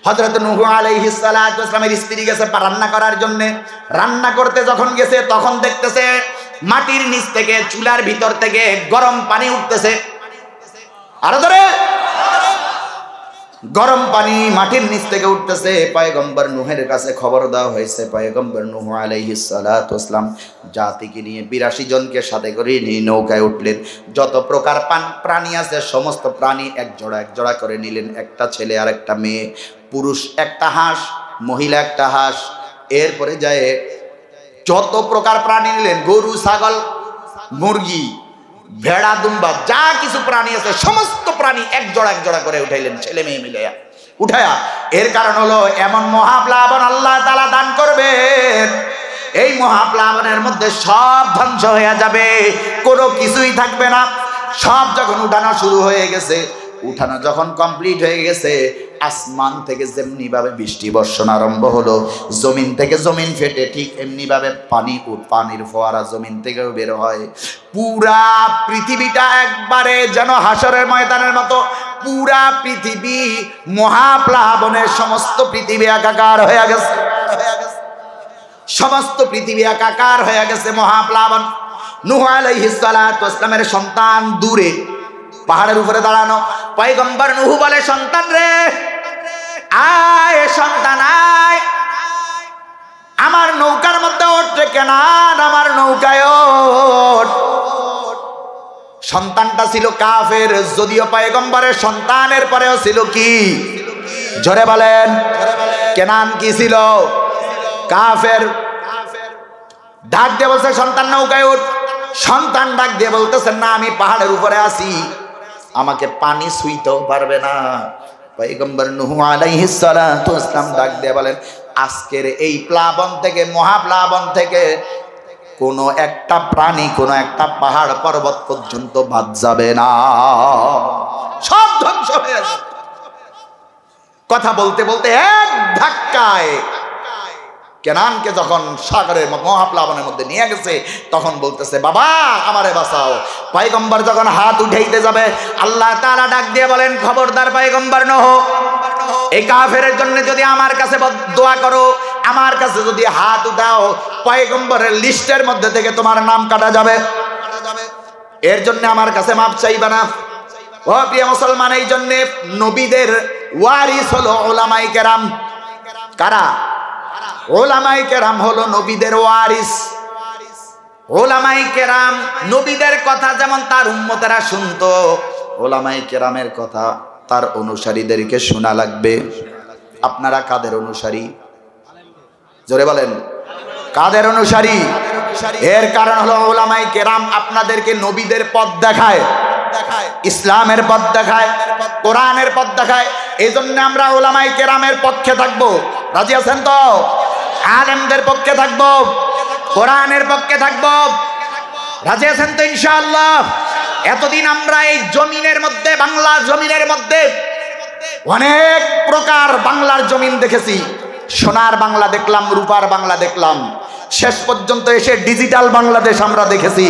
হযরত নূহ আলাইহিস সালামের স্ত্রী গেছে রান্না করার জন্য, রান্না করতে যখন গেছে তখন দেখতেছে মাটির নিচ থেকে, চুলার ভিতর থেকে গরম পানি উঠতেছে। আরো ধরে গরম পানি মাটির নিচ থেকে উঠতেছে। পয়গম্বর নূহের কাছে খবর দেওয়া হয়েছে। পয়গম্বর নূহ আলাইহিস সালাম জাতিকে নিয়ে ৮২ জনকে সাথে করে নিয়ে নৌকায় উঠলেন। যত প্রকার প্রাণী আছে সমস্ত প্রাণী এক জোড়া করে নিলেন, একটা ছেলে আর একটা মেয়ে, পুরুষ একটা হাঁস, মহিলা একটা হাঁস। এরপরে যায় যত প্রকার প্রাণী নিলেন, গরু, ছাগল, মুরগি, ভেড়া, দুম্বা, যা কিছু প্রাণী আছে সমস্ত প্রাণী এক জোড়া করে উঠাইলেন, ছেলে মেয়ে মিলে উঠায়া। এর কারণ হলো এমন মহাপ্লাবন আল্লাহ তাআলা দান করবেন, এই মহাপ্লাবনের মধ্যে সব ধ্বংস হয়ে যাবে, কোনো কিছুই থাকবে না। সব যখন উঠানো শুরু হয়ে গেছে, উঠানো যখন কমপ্লিট হয়ে গেছে, আসমান থেকে যেমনি ভাবে বৃষ্টি বর্ষণ আরম্ভ হলো, জমিন থেকে জমিন ফেটে ঠিক এমনি ভাবে পানির ফোয়ারা জমিন থেকে বের হয়। পুরা পৃথিবীটা একবারে যেন হাসরের ময়দানের মতো, পুরা পৃথিবী মহাপ্লাবনে সমস্ত পৃথিবী একাকার হয়ে গেছে, সমস্ত পৃথিবী একাকার হয়ে গেছে মহাপ্লাবন। নূহ আলাইহিস সালামের সন্তান দূরে পাহাড়ের উপরে দাঁড়ানো। পয়গম্বর নূহ বলে, সন্তান রে আয়, সন্তান আয়, আমার নৌকার মধ্যে ওঠ রে কেনান, আমার নৌকায় ওঠ। সন্তানটা ছিল কাফের, যদিও পয়গম্বরের সন্তানের পরেও ছিল কি? জোরে বলেন, কেনান কি ছিল? কাফের। ডাক দিয়ে বলছে, সন্তান নৌকায় ওঠ। সন্তান ডাক দিয়ে বলতেছেন, না আমি পাহাড়ের উপরে আছি, আমাকে পানি ছুঁইতেও পারবে না। পয়গম্বর নূহ আলাইহিস সালাম ডাক দিয়ে বলেন, আজকের এই প্লাবন থেকে, মহাপ্লাবন থেকে কোনো একটা প্রাণী, কোনো একটা পাহাড় পর্বত পর্যন্ত বাদ যাবে না, সব ধ্বংস হয়ে যাবে। কথা বলতে বলতে এক ধাক্কায় কেনানকে যখন সাগরের মহাপ্লাবনের মধ্যে নিয়ে গেছে, তখন বলতেছে, বাবা আমারে বাঁচাও। পয়গম্বর যখন হাত উঠাইতে যাবে, আল্লাহ তাআলা ডাক দিয়ে বলেন, খবরদার পয়গম্বর নূহ, এই কাফেরের জন্য যদি আমার কাছে দোয়া করো, আমার কাছে যদি হাত উঠাও, পয়গম্বরের লিস্টের মধ্যে থেকে তোমার নাম কাটা যাবে। এর জন্য আমার কাছে মাপ চাইবা না। ও প্রিয় মুসলমান, এই জন্য নবীদের ওয়ারিস হলো উলামায়ে কেরাম। কারা? উলামায়ে কেরাম হলো নবীদের ওয়ারিস। উলামায়ে কেরাম নবীদের কথা যেমন তার উম্মতেরা শুনতো, উলামায়ে কেরামের কথা তার অনুসারীদেরকে শোনা লাগবে। আপনারা কাদের অনুসারী? জোরে বলেন, কাদের অনুসারী? এর কারণ হলো উলামায়ে কেরাম আপনাদেরকে নবীদের পথ দেখায়, ইসলামের পথ দেখায়, কোরআনের পথ দেখায়। এই জন্য আমরা উলামায়ে কেরামের পক্ষে থাকবো। রাজি আছেন তো? আলেমদের পক্ষে থাকবো, কোরআনের পক্ষে থাকবো। রাজি আছেন তো ইনশাআল্লাহ? এতদিন আমরা এই জমিনের মধ্যে, বাংলা জমিনের মধ্যে অনেক প্রকার বাংলার জমিন দেখেছি। সোনার বাংলা দেখলাম, রূপার বাংলা দেখলাম, শেষ পর্যন্ত এসে ডিজিটাল বাংলাদেশ আমরা দেখেছি।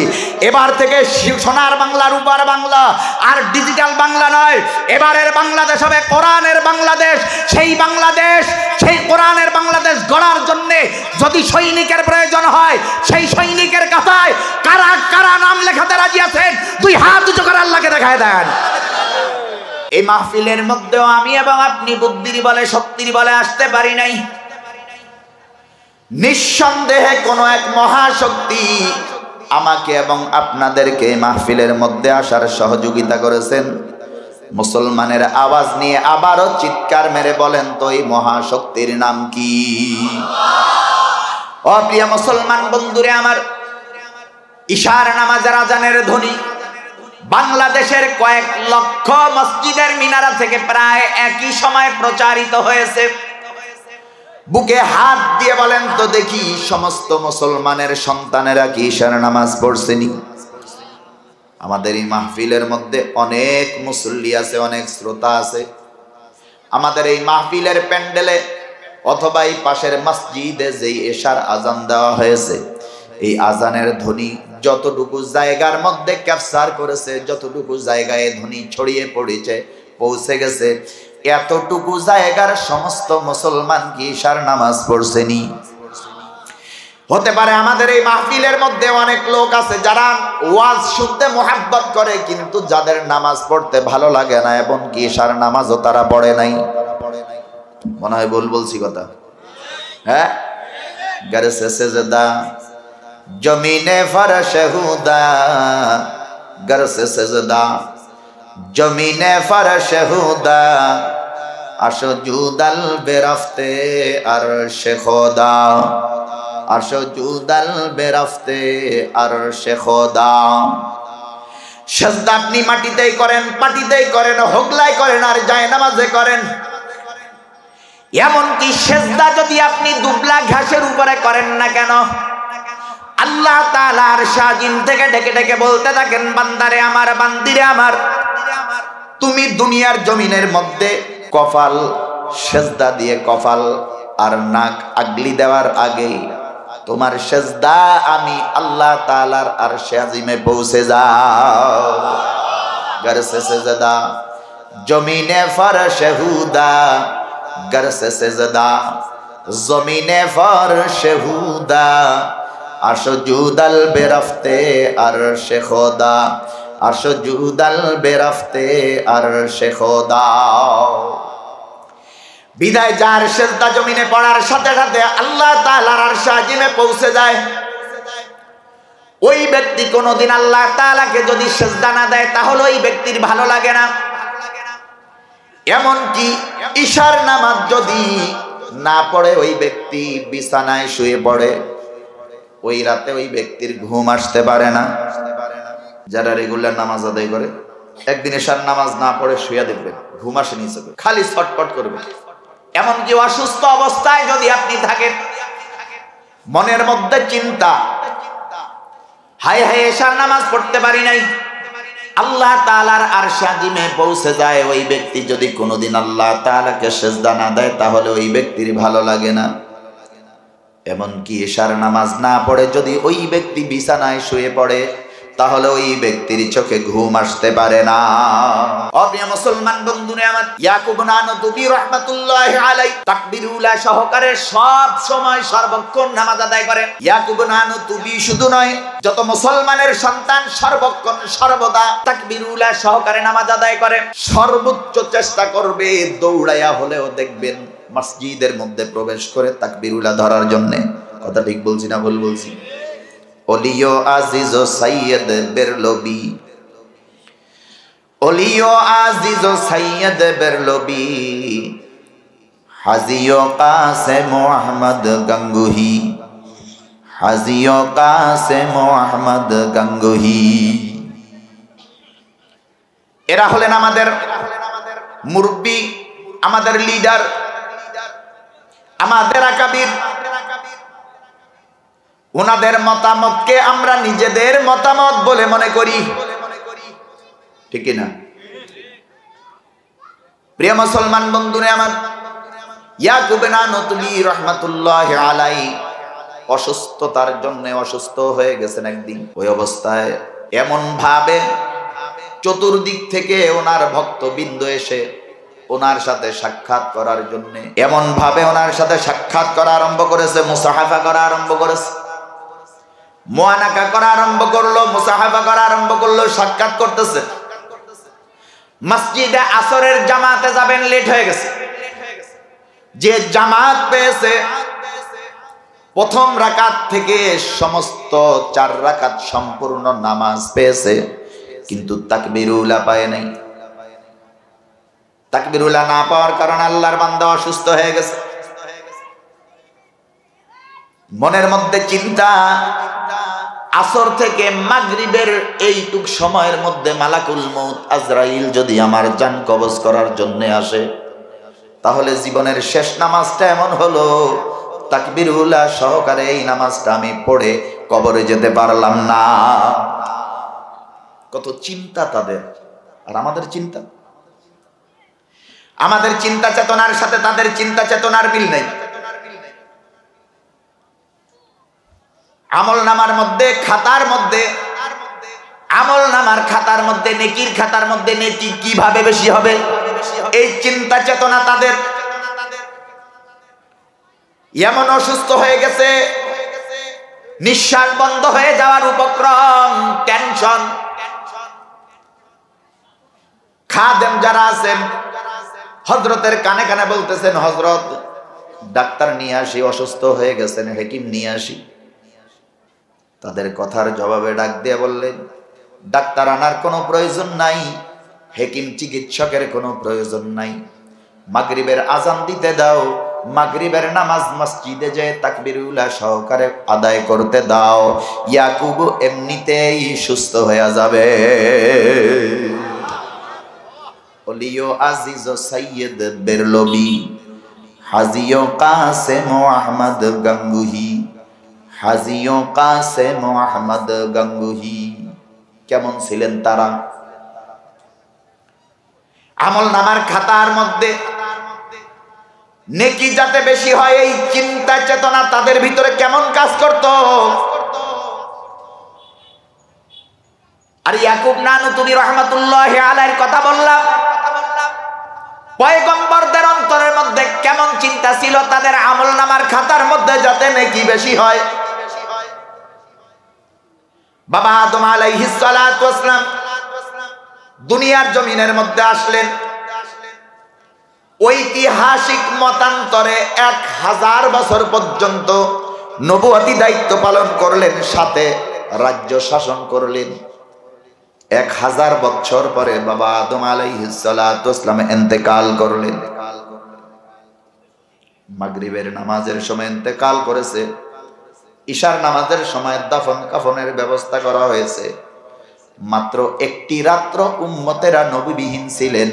এবার থেকে সোনার বাংলা, রূপার বাংলা আর ডিজিটাল বাংলা নয়, এবারের বাংলাদেশ হবে কোরআনের বাংলাদেশ। সেই বাংলাদেশ, সেই কোরআনের বাংলাদেশ গড়ার জন্যে যদি সৈনিকের প্রয়োজন হয়, সেই সৈনিকের কাতায় কারা কারা নাম লেখাতে রাজি আছেন? দুই হাত উঁচু করে আল্লাহকে দেখায় দেন। এই মাহফিলের মধ্যেও আমি এবং আপনি বুদ্ধির বলে, শক্তির বলে আসতে পারি নাই। নিঃসন্দেহে কোনো এক মহাশক্তি আমাকে এবং আপনাদেরকে মাহফিলের মধ্যে আসার সহযোগিতা করেছেন। মুসলমানের আওয়াজ নিয়ে আবারও চিৎকার মেরে বলেন তো, এই মহাশক্তির নাম কি? ও প্রিয় মুসলমান বন্ধুরে আমার, ইশার নামাজের আজানের ধ্বনি বাংলাদেশের কয়েক লক্ষ মসজিদের মিনারা থেকে প্রায় একই সময় প্রচারিত হয়েছে। বুকে হাত দিয়ে বলেন তো দেখি, সমস্ত মুসলমানের সন্তানেরা কি ইশার নামাজ পড়ছেনি? আমাদের এই মাহফিলের মধ্যে অনেক মুসল্লি আছে, অনেক শ্রোতা আছে। আমাদের এই মাহফিলের প্যান্ডেলে অথবা এই পাশের মসজিদে যেই ইশার আজান দেওয়া হয়েছে, এই আজানের ধ্বনি যতটুকু জায়গার মধ্যে ক্যাপচার করেছে, যতটুকু জায়গায় ধ্বনি ছড়িয়ে পড়েছে, পৌঁছে গেছে, এতটুকু জায়গার সমস্ত মুসলমান কি ইশার নামাজ পড়ছেনি? হতে পারে আমাদের এই মাহফিলের মধ্যে অনেক লোক আছে যারা ওয়াজ শুনতে মোহাব্বত করে, কিন্তু যাদের নামাজ পড়তে ভালো লাগে না, এবং কি ইশার নামাজও তারা পড়ে নাই। মনে হয় বলছি কথা? হ্যাঁ, গরসে সেজদা জমিনে ফরশ হুদা, গরসে সেজদা জমিনে ফরশ হুদা, আশজুদাল বেরফতে আরশে খোদা, আশজুদাল বেরফতে আরশে খোদা। সেজদা আপনি মাটিতেই করেন, পাটিতেই করেন, হোগলাই করেন, আর জায়নামাজে করেন। এমনকি সেজদা যদি আপনি দুবলা ঘাসের উপরে করেন না কেন, আল্লাহ তাআলা আরশে আজিম থেকে ডেকে ডেকে বলতে থাকেন, বান্দারে আমার, বান্দিরে আমার, তুমি দুনিয়ার জমিনের মধ্যে কপাল সেজদা দিয়ে কপাল আর নাক আগলি দেওয়ার আগে তোমার সেজদা আমি আল্লাহ তাআলার আরশে আজিমে পৌঁছে যাও। গরসে সেজদা জমিনে ফরশ হুদা, গরসে সেজদা জমিনে ফরশ হুদা, আশজুদাল বেরফতে আরশে খোদা, আশজুদাল বেরফতে আরশে খোদা। বিদায় যার সেজদা জমিনে পড়ার সাথে সাথে আল্লাহ তাআলার আরশে আজিমে পৌঁছে যায়, ওই ব্যক্তি কোনোদিন আল্লাহ তাআলাকে যদি সেজদা না দেয় তাহলে ওই ব্যক্তির ভালো লাগে না। এমনকি ইশার নামাজ যদি না পড়ে ওই ব্যক্তি বিছানায় শুয়ে পড়ে, ওই রাতে ওই ব্যক্তির ঘুম আসতে পারে না। যারা রেগুলার নামাজ আদায় করে, একদিন ইশার নামাজ না পড়ে শুয়ে দেখবেন ঘুম আসেনি, খালি ছটপট করবে। এমনকি অসুস্থ অবস্থায় যদি আপনি থাকেন, মনের মধ্যে চিন্তা, হায় হায় ইশার নামাজ পড়তে পারি নাই, আল্লাহ তাআলার আরশে আজিমে পৌঁছে যায়। ওই ব্যক্তি যদি কোনোদিন আল্লাহ তাআলাকে সিজদা না দেয় তাহলে ওই ব্যক্তির ভালো লাগে না। এমনকি ইশার নামাজ না পড়ে যদি ওই ব্যক্তি বিছানায় শুয়ে পড়ে, তাহলে ওই ব্যক্তির চোখে ঘুম আসতে পারে না। প্রিয় মুসলমান বন্ধুরা আমার, ইয়াকুব নানতুবি রাহমাতুল্লাহি আলাইহি তাকবীরুল্লাহ সহকারে সব সময় সর্বক্ষণ নামাজ আদায় করে। ইয়াকুব নানতুবি শুধু নয়, যত মুসলমানের সন্তান সর্বক্ষণ সর্বদা তাকবীরুল্লাহ সহকারে নামাজ আদায় করে। সর্বোচ্চ চেষ্টা করবে, দৌড়াইয়া হলেও দেখবেন মসজিদের মধ্যে প্রবেশ করে তাকবীরুল্লাহ ধরার জন্য। কথা ঠিক বলছি না ভুল বলছি? ওলিও আজিজ ও সাইয়্যেদ বেরলবি, ওলিও আজিজ ও সাইয়্যেদ বেরলবি, হাজিও কাসেম আহমদ গঙ্গুহি, হাজিও কাসেম আহমদ গঙ্গুহি। এরা হলেন আমাদের মুরব্বি, আমাদের লিডার, আমাদের আকাবির। ওনাদের মতামতকে আমরা নিজেদের মতামত বলে মনে করি, ঠিক না? প্রিয় মুসলমান বন্ধুরা আমার, ইয়াকুব নানতুবি রাহমাতুল্লাহি আলাইহি অসুস্থতার জন্য অসুস্থ হয়ে গেছেন একদিন। ওই অবস্থায় এমন ভাবে চতুর্দিক থেকে ওনার ভক্তবৃন্দ এসে ওনার সাথে সাক্ষাৎ করার জন্য এমন ভাবে ওনার সাথে সাক্ষাৎ করা আরম্ভ করেছে, মুসাহাফা করা আরম্ভ করেছে, মুআনাকা করা আরম্ভ করলো, মুসাহাফা করা আরম্ভ করলো, সাক্ষাৎ করতেছে। মসজিদে আসরের জামাতে যাবেন, লেট হয়ে গেছে। যে জামাত পেয়েছে প্রথম রাকাত থেকে সমস্ত 4 রাকাত সম্পূর্ণ নামাজ পেয়েছে, কিন্তু তাকবীরুল্লাহ পায় নাই। তাকবীরুল্লাহ না পাওয়ার কারণে আল্লাহর বান্দা অসুস্থ হয়ে গেছে। মনের মধ্যে চিন্তা, আসর থেকে মাগরিবের এইটুক সময়ের মধ্যে মালাকুল মউত আজরাইল যদি আমার জান কবজ করার জন্য আসে, তাহলে জীবনের শেষ নামাজটা এমন হলো তাকবীরুল্লাহ সহকারে এই নামাজটা আমি পড়ে কবরে যেতে পারলাম না। কত চিন্তা তাদের, আর আমাদের চিন্তা, আমাদের চিন্তা চেতনার সাথে তাদের চিন্তা চেতনার মিল নেই। আমল নামার মধ্যে, খাতার মধ্যে, আমল নামার খাতার মধ্যে, নেকির খাতার মধ্যে নেকি কিভাবে বেশি হবে, এই চিন্তা চেতনা তাদের। এমন অসুস্থ হয়ে গেছে, নিঃশ্বাস বন্ধ হয়ে যাওয়ার উপক্রম, টেনশন। খাদেম যারা আছেন হযরতের কানে কানে বলতেছেন, হযরত ডাক্তার নিয়ে আসি, অসুস্থ হয়ে গেছেন, হাকিম নিয়ে আসি। তাদের কথার জবাবে ডাক দিয়ে বললেন, ডাক্তার আনার কোনো প্রয়োজন নাই, হাকিম চিকিৎসকের কোনো প্রয়োজন নাই। মাগরিবের আজান দিতে দাও, মাগরিবের নামাজ মসজিদে যে তাকবীরুল্লাহ সহকারে আদায় করতে দাও, ইয়াকুব এমনিতেই সুস্থ হয়ে যাবে। ওলিও আজিজ ও সাইয়্যেদ বেরলবি, হাজিও কাসেম আহমদ গঙ্গুহি, হাজিও কাসেম আহমদ গঙ্গুহি। কেমন ছিলেন তারা? আমল নামার খাতার মধ্যে নেকি যাতে বেশি হয় এই চিন্তা চেতনা তাদের ভিতরে কেমন কাজ করত। আর ইয়াকুব নানতুবি রাহমাতুল্লাহি আলাইহির কথা বললাম, পয়গম্বরদের অন্তরের মধ্যে কেমন চিন্তা ছিল, তাদের আমল নামার খাতার মধ্যে যাতে নেকি বেশি হয়। বাবা আদম আলাইহিস সালাতু ওয়াস সালাম দুনিয়ার জমিনের মধ্যে আসলেন। ঐতিহাসিক মতান্তরে 1000 বছর পর্যন্ত নবুয়তি দায়িত্ব পালন করলেন, সাথে রাজ্য শাসন করলেন। 1000 বছর পরে বাবা আদম আলাইহিস সালাতু ওয়াস সালাম ইন্তেকাল করলেন। মাগরিবের নামাজের সময় ইন্তেকাল করেছে, ঈশার নামাজের সময় দাফন কাফনের ব্যবস্থা করা হয়েছে। মাত্র একটি রাত্র উম্মতেরা নবীবিহীন ছিলেন।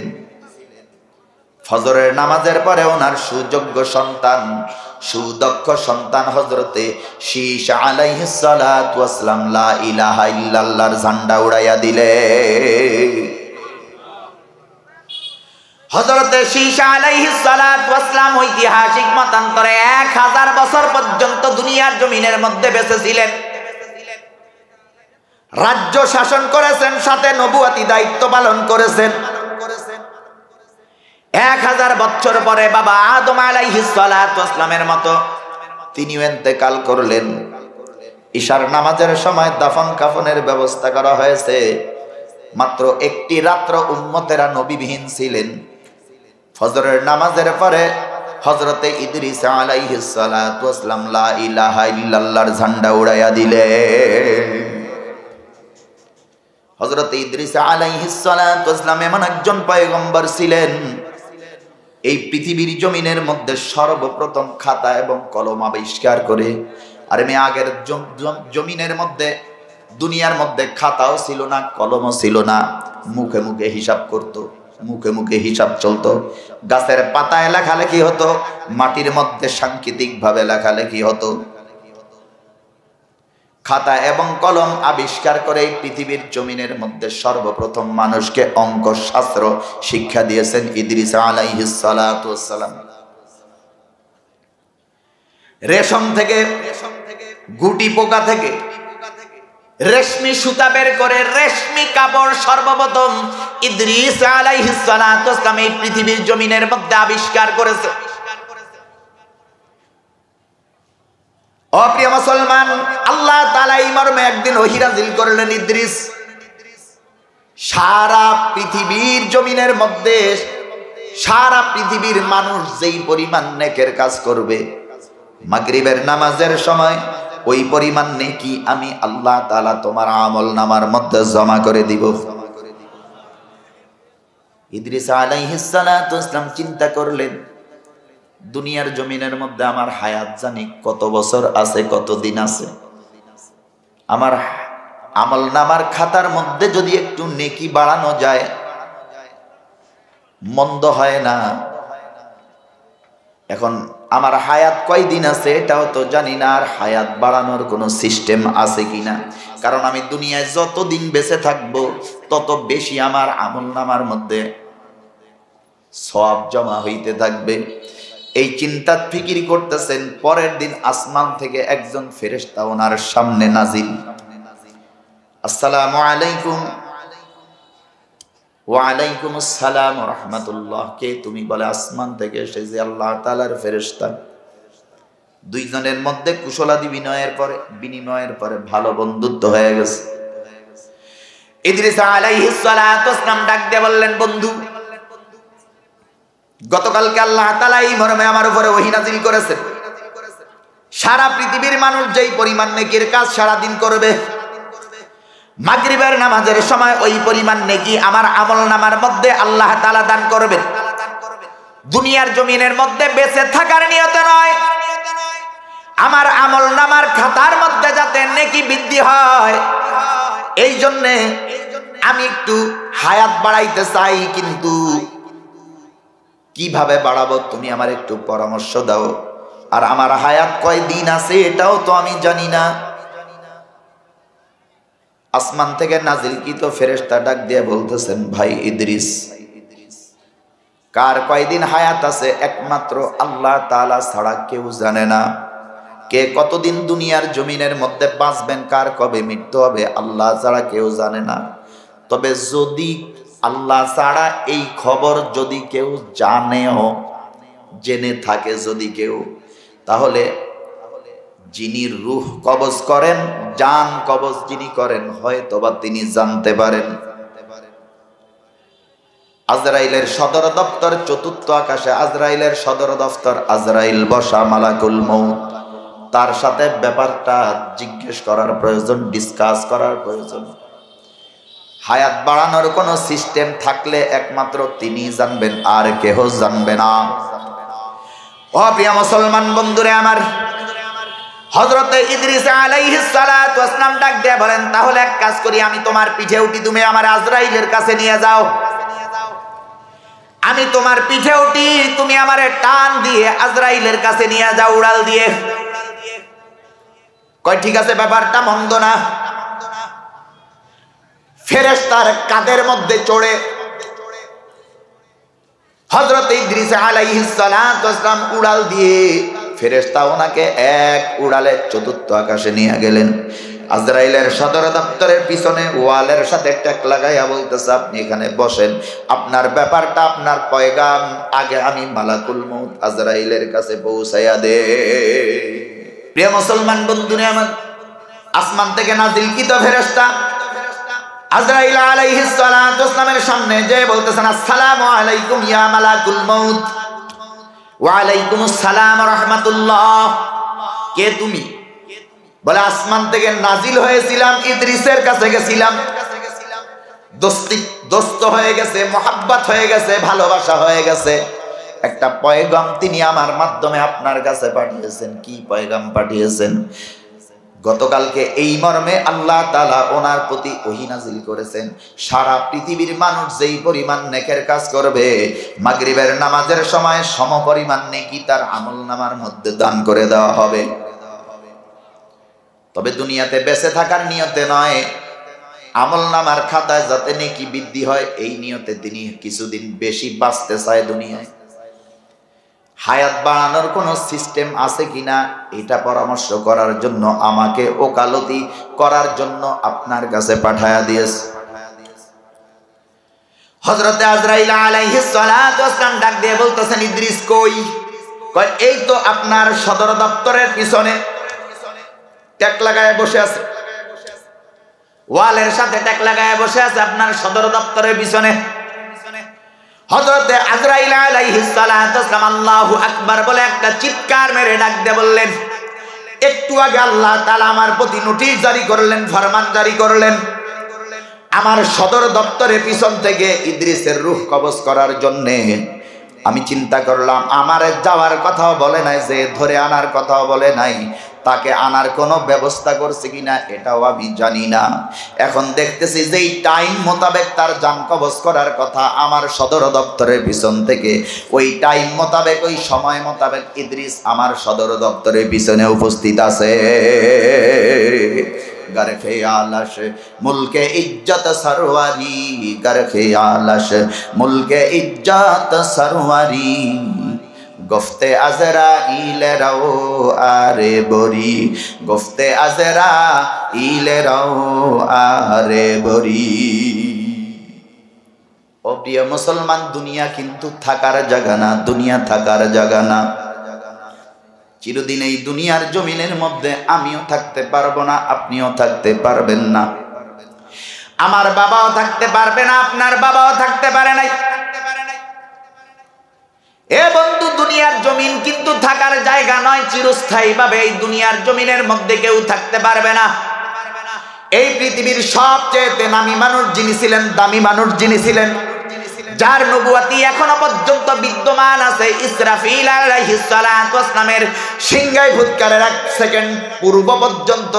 ফজরের নামাজের পরে ওনার সুযোগ্য সন্তান, সুদক্ষ সন্তান হযরতে শীশ আলাইহিস সালাতু ওয়াস সালাম লা ইলাহা ইল্লাল্লাহর ঝান্ডা উড়াইয়া দিলে। হযরতে শীশ আলাইহিস সালাতু ওয়াস সালাম ঐতিহাসিক মতান্তরে 1000 বছর পর্যন্ত দুনিয়ার জমিনের মধ্যে বেঁচে ছিলেন। রাজ্য শাসন করেছেন, সাথে নবুয়াতি দায়িত্ব পালন করেছেন। 1000 বছর পরে বাবা আদম আলাইহিস সালাতু ওয়াস সালামের মতো তিনিও ইন্তেকাল করলেন। ঈশার নামাজের সময় দাফন কাফনের ব্যবস্থা করা হয়েছে। মাত্র একটি রাত্র উম্মতেরা নবীবিহীন ছিলেন। ফজরের নামাজের পরে হযরতে ইদ্রিস আলাইহিস সালাতু ওয়াস সালাম লা ইলাহা ইল্লাল্লাহর ঝান্ডা উড়াইয়া দিলেন। হযরতে ইদ্রিস আলাইহিস সালাতু ওয়াস সালাম এমন একজন পয়গম্বর ছিলেন, এই পৃথিবীর জমিনের মধ্যে সর্বপ্রথম খাতা এবং কলম আবিষ্কার করে। আর আমি আগের জমিনের মধ্যে, দুনিয়ার মধ্যে খাতাও ছিল না, কলমও ছিল না। মুখে মুখে হিসাব করত, মুখে মুখে হিসাব চলতো। গাছের পাতায় লেখালেখি হতো, মাটির মধ্যে সাংকেতিক ভাবে লেখালেখি হতো। খাতা এবং কলম আবিষ্কার করে পৃথিবীর জমিনের মধ্যে সর্বপ্রথম মানুষকে অঙ্ক শাস্ত্র শিক্ষা দিয়েছেন ইদ্রিস আলাইহিস সালাতু ওয়াস সালাম। রেশম থেকে, গুটি পোকা থেকে রেশমি সুতা বের করে রেশমি কাপড় সর্বপ্রথম ইদ্রিস আলাইহিস সালাতু ওয়াস সালাম এই পৃথিবীর জমিনের মধ্যে আবিষ্কার করেছে। ও প্রিয় মুসলমান, আল্লাহ তাআলা এই মর্মে একদিন ওহী নাযিল করলেন, ইদ্রিস, সারা পৃথিবীর জমিনের মধ্যে সারা পৃথিবীর মানুষ যেই পরিমাণ নেকের কাজ করবে, মাগরিবের নামাজের সময় ওই পরিমাণ নেকি আমি আল্লাহ তাআলা তোমার আমলনামার মধ্যে জমা করে দিব। ইদ্রিস আলাইহিস সালাতু ওয়াস সালাম চিন্তা করলেন, দুনিয়ার জমিনের মধ্যে আমার হায়াত জানি কত বছর আছে, কত দিন আছে। আমার আমলনামার খাতার মধ্যে যদি একটু নেকি বাড়ানো যায় মন্দ হয় না। এখন আমার হায়াত কয়দিন আছে এটাও তো জানি না, আর হায়াত বাড়ানোর কোনো সিস্টেম আছে কিনা। কারণ আমি দুনিয়ায় যতদিন বেঁচে থাকবো তত বেশি আমার আমলনামার মধ্যে সওয়াব জমা হইতে থাকবে। এই চিন্তা ফিকির করতেছেন। পরের দিন আসমান থেকে একজন ফেরেশতা ওনার সামনে নাজিল। আসসালামু আলাইকুম। ওয়া আলাইকুম আসসালাম ওয়া রাহমাতুল্লাহ। কে তুমি? বলে আসমান থেকে এসেছে আল্লাহ তাআলার ফেরেশতা। দুইজনের মধ্যে কুশলাদি বিনিময়ের পরে ভালো বন্ধুত্ব হয়ে গেছে। ইদ্রিস আলাইহিস সালাতু ওয়াস সালাম ডাক দিয়ে বললেন, বন্ধু, গতকালকে আল্লাহ তাআলা এই মর্মে আমার উপরে ওহী নাযিল করেছেন, সারা পৃথিবীর মানুষ যেই পরিমাণ নেকির কাজ সারা দিন করবে, মাগরিবের নামাজের সময় ওই পরিমাণ নেকি আমার আমলনামার মধ্যে আল্লাহ তাআলা দান করবেন। দুনিয়ার জমিনের মধ্যে বেঁচে থাকার নিয়তে নয়, আমার আমলনামার খাতার মধ্যে যাতে নেকি বৃদ্ধি হয়, এই জন্য আমি একটু হায়াত বাড়াইতে চাই। কিন্তু কিভাবে বাড়াবো তুমি আমার একটু পরামর্শ দাও। আর আমার হায়াত কয় দিন আছে এটাও তো আমি জানি না। আসমান থেকে নাজিলকৃত ফেরেশতা ডাক দিয়ে বলতেছেন, ভাই ইদ্রিস, কার কয়দিন হায়াত আছে একমাত্র আল্লাহ তাআলা ছাড়া কেউ জানে না। কে কতদিন দুনিয়ার জমিনের মধ্যে বাঁচবেন, কার কবে মৃত্যু হবে আল্লাহ ছাড়া কেউ জানে না। তবে যদি আল্লাহ ছাড়া এই খবর যদি কেউ জেনে থাকে যদি কেউ, তাহলে যিনি রূহ কবজ করেন, জান কবজ যিনি করেন, হয়তোবা তিনি জানতে পারেন। আজরাইলের সদর দপ্তর চতুর্থ আকাশে, আজরাইলের সদর দপ্তর, আজরাইল বসা মালাকুল মউত। তার সাথে ব্যাপারটা জিজ্ঞেস করার প্রয়োজন, ডিসকাস করার প্রয়োজন। হায়াত বাড়ানোর কোনো সিস্টেম থাকলে একমাত্র তিনি জানবেন, আর কেহ জানবে না। ও প্রিয় মুসলমান বন্ধুরে আমার, হযরতে ইদ্রিস আলাইহিস সালাতু ওয়াস সালাম ডাক দিয়ে বলেন, তাহলে এক কাজ করি, আমি তোমার পিঠে উঠি, তুমি আমার আজরাইলের কাছে নিয়ে যাও। আমি তোমার পিঠে উঠি, তুমি আমারে টান দিয়ে আজরাইলের কাছে নিয়ে যাও, উড়াল দিয়ে। কয় ঠিক আছে, ব্যাপারটা মন্দ না। ফেরেশতার কাঁধের মধ্যে চড়ে হযরত ইদ্রিস আলাইহিস সালাতু ওয়াস সালাম উড়াল দিয়ে ফেরেশতা ওনাকে এক উড়ালে চতুর্থ আকাশে নিয়ে গেলেন। আজরাইলের সদর দপ্তরের পিছনে ওয়ালের সাথে ট্যাগ লাগাইয়া বলতেছে, আপনি এখানে বসেন, আপনার ব্যাপারটা, আপনার পয়গাম আগে আমি মালাকুল মউত আজরাইলের কাছে পৌঁছাইয়া দে। প্রিয় মুসলমান বন্ধুরা আমার, আসমান থেকে নাজিলকৃত ফেরেশতা আজরাইল আলাইহিস সালাতু ওয়াস সালামের সামনে যে বলতেছেন, আসসালামু আলাইকুম ইয়া মালাকুল মউত। ওয়া আলাইকুমুস সালাম ওয়া রাহমাতুল্লাহ। কে তুমি? বলে আসমান থেকে নাজিল হয়েছিলাম, ইদ্রিসের কাছে গেছিলাম, দোস্ত হয়ে গেছে, মোহাব্বত হয়ে গেছে, ভালোবাসা হয়ে গেছে। একটা পয়গাম তিনি আমার মাধ্যমে আপনার কাছে পাঠিয়েছেন। কি পয়গাম পাঠিয়েছেন? গতকালকে এই মর্মে আল্লাহ তাআলা ওনার প্রতি ওহী নাজিল করেছেন, সারা পৃথিবীর মানুষ যেই পরিমাণ নেকের কাজ করবে, মাগরিবের নামাজের সময় সমপরিমাণ নেকি তার আমলনামার মধ্যে দান করে দেওয়া হবে। তবে দুনিয়াতে বেঁচে থাকার নিয়তে নয়, আমলনামার খাতায় যাতে নেকি বৃদ্ধি হয় এই নিয়তে তিনি কিছুদিন বেশি বাঁচতে চায় দুনিয়ায়। হায়াত বাড়ানোর কোনো সিস্টেম আছে কিনা এটা পরামর্শ করার জন্য আমাকে ওকালতি করার জন্য আপনার কাছে পাঠায়া দিয়েছে। হযরতে আজরাইল আলাইহিস সালাতু ওয়াস সালাম ডাক দিয়ে বলতেছেন, ইদ্রিস কই? কয় এই তো আপনার সদর দপ্তরের পিছনে ট্যাগ লাগায় বসে আছে, ওয়ালের সাথে ট্যাগ লাগায় বসে আছে আপনার সদর দপ্তরের পিছনে। হযরতে আজরাইল আলাইহিস সালাতু ওয়াস সালাম আল্লাহু আকবার বলে একটা চিৎকার মেরে ডাক দিয়ে বললেন, একটু আগে আল্লাহ তাআলা আমার প্রতি নোটিশ জারি করলেন, ফরমান জারি করলেন, আমার সদর দপ্তরের পিছন থেকে ইদ্রিসের রূহ কবজ করার জন্যে। আমি চিন্তা করলাম, আমার যাওয়ার কথাও বলে নাই, যে ধরে আনার কথাও বলে নাই, তাকে আনার কোনো ব্যবস্থা করছে কিনা এটাও আমি জানি না। এখন দেখতেছি যেই টাইম মোতাবেক তার জান কবজ করার কথা আমার সদর দপ্তরের পিছন থেকে, ওই টাইম মোতাবেক, ওই সময় মোতাবেক ইদ্রিস আমার সদর দপ্তরের পিছনে উপস্থিত আছে। गर ख्यालश मुल्के इज्जत सरवारी, गर ख्यालश मुल्के इज्जत सरवारी, गफ्ते अज़राइल रओ आरे बोरी, गफ्ते अज़राइल रओ आरे बोरी। ও প্রিয় মুসলমান, দুনিয়া কিন্তু থাকার জায়গা না, দুনিয়া থাকার জায়গা না। চিরদিন এই দুনিয়ার জমিনের মধ্যে আমিও থাকতে পারবো না, আপনিও থাকতে পারবেন না, আমার বাবাও থাকতে পারবে না, আপনার বাবাও থাকতে পারে নাই। এ বন্ধু, দুনিয়ার জমিন কিন্তু থাকার জায়গা নয়। চিরস্থায়ী ভাবে এই দুনিয়ার জমিনের মধ্যে কেউ থাকতে পারবে না। এই পৃথিবীর সবচেয়ে নামী মানুষ যিনি ছিলেন, দামি মানুষ যিনি ছিলেন, যার নবুয়াতি এখনো পর্যন্ত বিদ্যমান আছে, ইসরাফিল আলাইহিস সালাতু ওয়াস সালামের সিংহায় ফুৎকারের 1 সেকেন্ড পূর্ব পর্যন্ত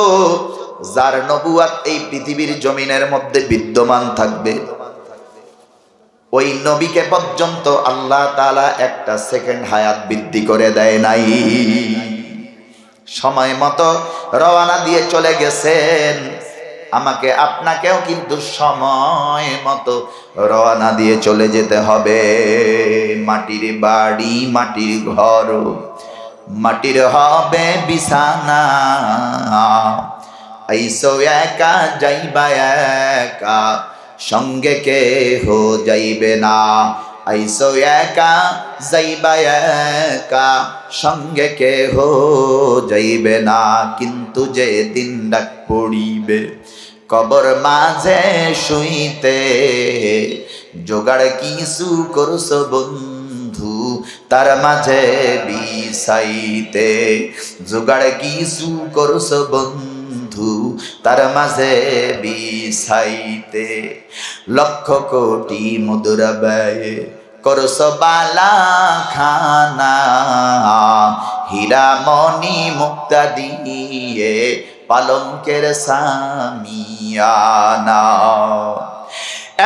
যার নবুয়াত এই পৃথিবীর জমিনের মধ্যে বিদ্যমান থাকবে, ওই নবীকে পর্যন্ত আল্লাহ তাআলা 1টা সেকেন্ড হায়াত বৃদ্ধি করে দেয় নাই। সময় মতো রওনা দিয়ে চলে গেছেন। আমাকে আপনাকেও কিন্তু সময় মতো রওনা দিয়ে চলে যেতে হবে। মাটির বাড়ি, মাটির ঘর, মাটির হবে বিছানা, আইসো একা যাইবা একা, সঙ্গে কেহ যাইবে না, আইসো একা যাইবা একা, সঙ্গে কেহ যাইবে না। কিন্তু যে দিন ডাক পড়িবে কবর মাঝে শুইতে, জোগাড় কিছু করছ বন্ধু তার মাঝে বিছাইতে, জোগাড় কিছু করছ বন্ধু তার মাঝে বিছাইতে। লক্ষ কোটি মুদ্রা ব্যয় করছ বালা খানা, হীরা মণি মুক্তা দিয়ে পালঙ্কের সামিয়ানা।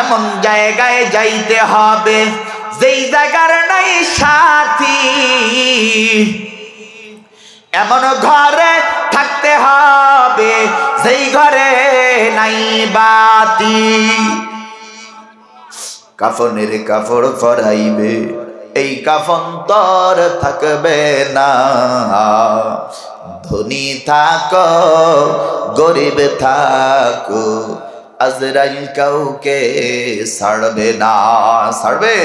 এমন জায়গায় যাইতে হবে যেই জায়গার নাই সাথী, এমন ঘরে থাকতে হবে যেই ঘরে নাই বাতি। কাফনের কাপড় পরাইবে, এই কাফন তোর থাকবে না, ধনী থাকো গরিব থাকো আজরাইল কাউকে ছাড়বে না। ছাড়বে?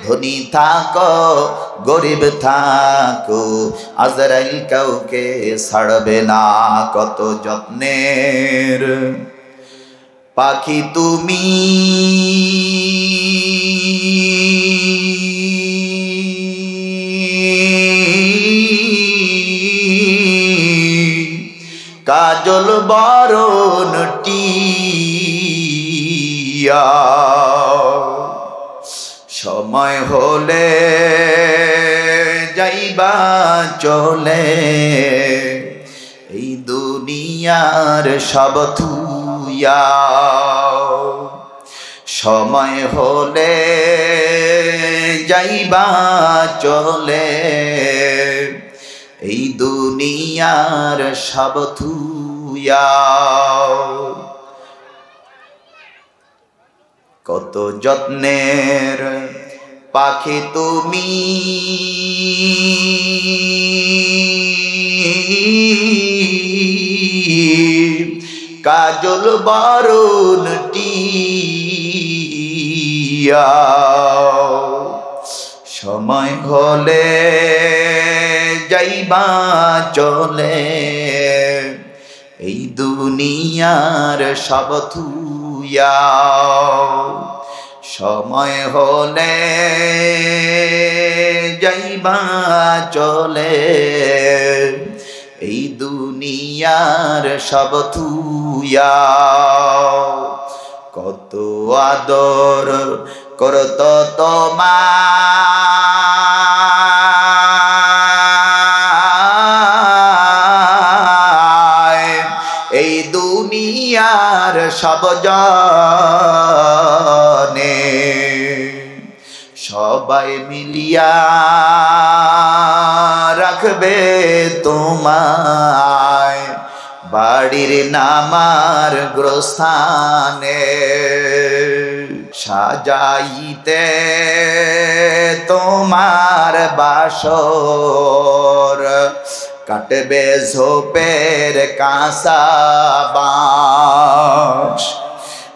ধনী থাকো গরিব থাকো আজরাইল কাউকে ছাড়বে না। কত যত্নের পাখি তুমি, কাজল বরণ টিয়া, সময় হলে যাইবা চলে এই দুনিয়ার সব থুইয়া। সময় হলে যাইবা চলে এই দুনিয়ার সব থুইয়া। কত যত্নের পাখি তুমি, কাজল বরণ টিয়া, সময় হলে যাইবা চলে এই দুনিয়ার সব থুইয়া। সময় হলে যাইবা চলে এই দুনিয়ার সব থুইয়া। কত আদর করত তোমায় এই দুনিয়ার সব জনে, সবাই মিলিয়া রাখবে তোমায় বাড়ির নামার গ্রস্থানে। সাজাইতে তোমার বাসর কাটবে ঝোপের কাঁসা বাঁশ।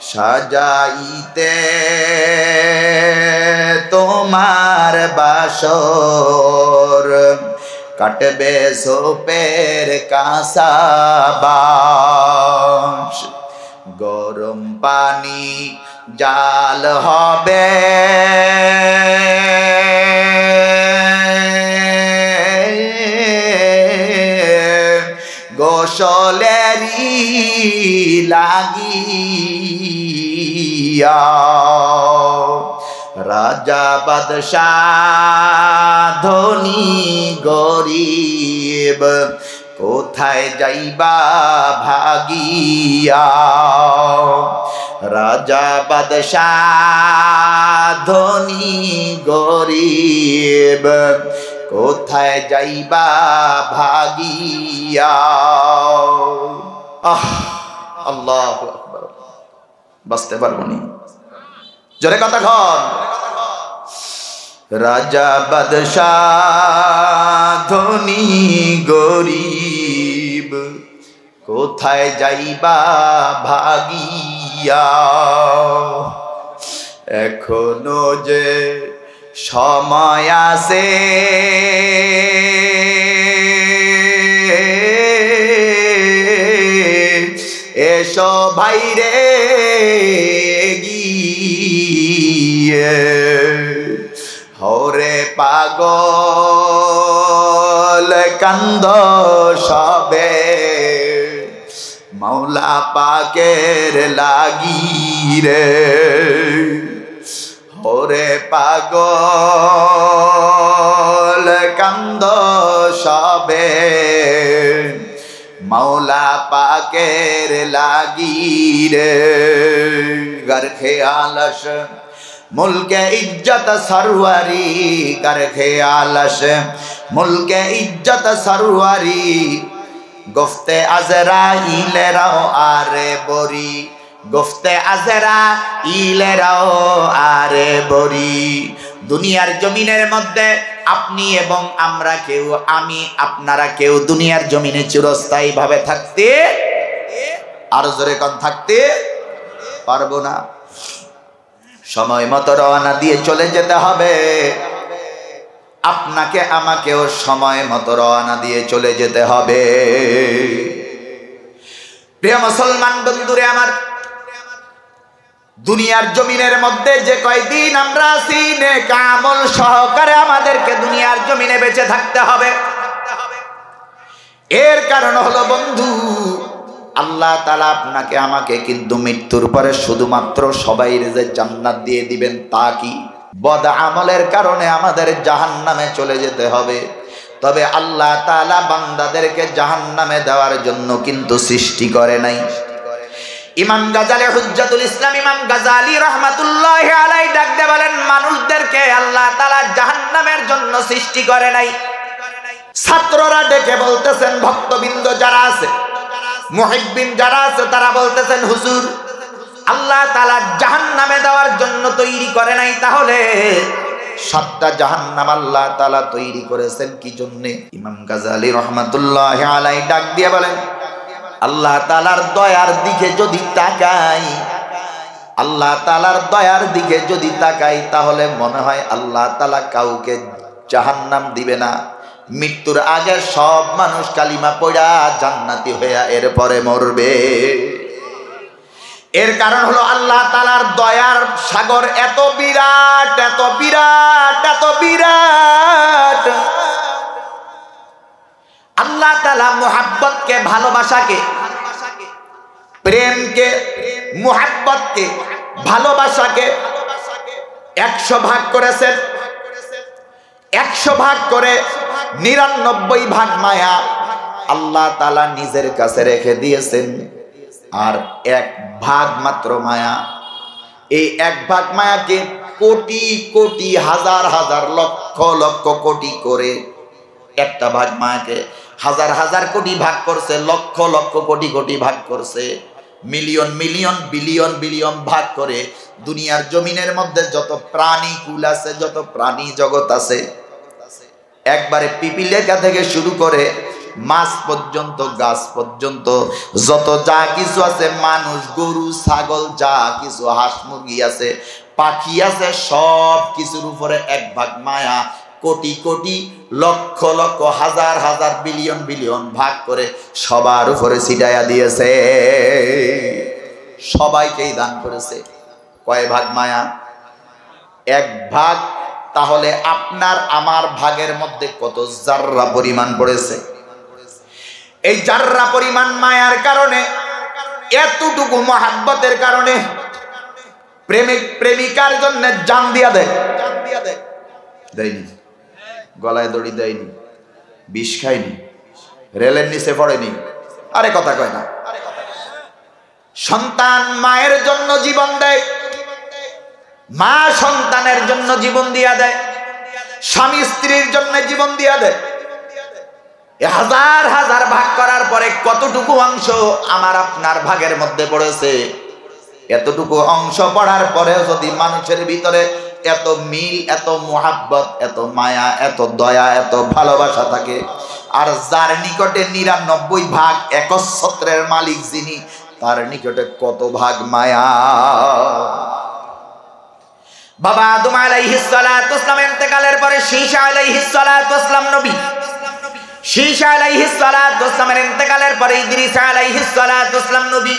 সাজাইতে তোমার বাসর কাটবে ঝোপের কাঁসা বাঁশ। গরম পানি জাল হবে গোসলেরি লাগিয়া। রাজা বাদশাহ ধনী গরিব কোথায় যাইবা ভাগিয়া। রাজা বাদশাহ ধনী গরিব কোথায় যাইবা ভাগিয়া। আল্লাহু আকবার। বাঁচতে পারবো নি? জোরে কথা কন। রাজা বাদশাহ ধনী গরিব কোথায় যাইবা ভাগিয়া। এখনো যে সময় আছে এসো ভাইরে গিয়ে, হরে পাগল কান্দ সবে মৌলা পাকের লাগি রে। ওরে পাগল কান্দ সবে মৌলা পাকের লাগি রে। গর খেয়ালস মুলকে ইজ্জত সরওয়ারি, গর খেয়ালস মুলকে ইজ্জত সরওয়ারি, গফতে আজরাইলেরাও আরে বরি, গফতে আজরাইলেরাও আরে বরি। দুনিয়ার জমিনের মধ্যে আপনি এবং আমরা কেউ, আমি আপনারা কেউ দুনিয়ার জমিনে চিরস্থায়ী ভাবে থাকতে, আরো জোরে কোন, থাকতে পারবো না। সময় মতো রওনা দিয়ে চলে যেতে হবে। আপনাকে আমাকেও সময় মতো রওনা দিয়ে চলে যেতে হবে। প্রিয় মুসলমান বন্ধুরে আমার, দুনিয়ার জমিনের মধ্যে যে কয়দিন আমরা আছি, নেক আমল সহকারে আমাদেরকে দুনিয়ার জমিনে বেঁচে থাকতে হবে। এর কারণ হলো বন্ধু, আল্লাহ তাআলা আপনাকে আমাকে কিন্তু মৃত্যুর পরে শুধুমাত্র সবাইর যে জান্নাত দিয়ে দিবেন তা কি? বদ আমলের কারণে আমাদের জাহান্নামে চলে যেতে হবে। তবে আল্লাহ তাআলা বান্দাদেরকে জাহান্নামে দেওয়ার জন্য কিন্তু সৃষ্টি করে নাই। ইমাম গাজালি, হুজ্জাতুল ইসলাম ইমাম গাজালি রাহমাতুল্লাহি আলাইহি ডাক দিয়ে বলেন, মানুষদেরকে আল্লাহ তাআলা জাহান্নামের জন্য সৃষ্টি করে নাই। ছাত্ররা ডেকে বলতেছেন, ভক্তবৃন্দ যারা আছে, মুহিব্বিন যারা আছে, তারা বলতেছেন, হুজুর আল্লাহ তাআলা জাহান্নামে দেওয়ার জন্য তৈরি করে নাই, তাহলে 7টা জাহান্নাম আল্লাহ তাআলা তৈরি করেছেন কি জন্য? ইমাম গাজালি রাহমাতুল্লাহি আলাইহি ডাক দিয়ে বলেন, আল্লাহ তাআলার দয়ার দিকে যদি তাকাই, আল্লাহ তাআলার দয়ার দিকে যদি তাকাই, তাহলে মনে হয় আল্লাহ তাআলা কাউকে জাহান্নাম দিবে না। মৃত্যুর আগে সব মানুষ কালিমা পড়া জান্নাতি হইয়া এরপরে মরবে। এর কারণ হলো আল্লাহ তাআলার দয়ার সাগর এত বিরাট, এত বিরাট, এত বিরাট। আল্লাহ তাআলা মুহাব্বতকে, ভালোবাসাকে, প্রেমকে, মুহাব্বতকে, ভালোবাসাকে 100 ভাগ করেছেন। 100 ভাগ করে 99 ভাগ মায়া আল্লাহ তাআলা নিজের কাছে রেখে দিয়েছেন, আর 1 ভাগ মাত্র মায়া। এই 1 ভাগ মায়াকে কোটি কোটি, হাজার হাজার, লক্ষ লক্ষ কোটি করে একটা ভাগ মায়াকে হাজার হাজার কোটি ভাগ করছে, লক্ষ লক্ষ কোটি কোটি ভাগ করছে, মিলিয়ন মিলিয়ন, বিলিয়ন বিলিয়ন ভাগ করে দুনিয়ার জমিনের মধ্যে যত প্রাণী কুল আছে, যত প্রাণী জগৎ আছে, একবারে পিপিলিকা থেকে শুরু করে মাছ পর্যন্ত, গাছ পর্যন্ত, যত যা কিছু আছে, মানুষ, গরু, ছাগল, যা কিছু, হাঁস মুরগি আছে, পাখি আছে, সব কিছুর উপরে 1 ভাগ মায়া কোটি কোটি, লক্ষ লক্ষ, হাজার হাজার, বিলিয়ন বিলিয়ন ভাগ করে সবার উপরে ছিটাইয়া দিয়েছে। সবাইকেই দান করেছে। কয় ভাগ মায়া? 1 ভাগ। তাহলে আপনার আমার ভাগের মধ্যে কত জাররা পরিমাণ পড়েছে? এই জাররা পরিমাণ মায়ার কারণে, এতটুকু মহাব্বতের কারণে প্রেমিক প্রেমিকার জন্য জান দিয়া দেয়। দেয়নি, গলায় দড়ি দেয়নি, বিষ খায়নি, রেলের নিচে পড়েনি, আরে কথা কয় না। সন্তান মায়ের জন্য জীবন দেয়, মা সন্তানের জন্য জীবন দিয়া দেয়, স্বামী স্ত্রীর জন্য জীবন দিয়া দেয়। হাজার হাজার ভাগ করার পরে কতটুকু অংশ আমার আপনার ভাগের মধ্যে পড়েছে? এতটুকু অংশ পড়ার পরেও যদি মানুষের ভিতরে এত মিল, এত মোহাব্বত, এত মায়া, এত দয়া, এত ভালোবাসা থাকে, আর যার নিকটে 99 ভাগ একচ্ছত্রের মালিক যিনি, তার নিকটে কত ভাগ মায়া। বাবা আদম আলাইহিস সালাতু ওয়াসসালাম ইন্তেকালের পরে শীশা আলাইহিস সালাতু ওয়াসসালাম নবী, শীশা আলাইহিস সালাতু ওয়াসসালামের ইন্তেকালের পরে ইদ্রিস আলাইহিস সালাতু ওয়াসসালাম নবী,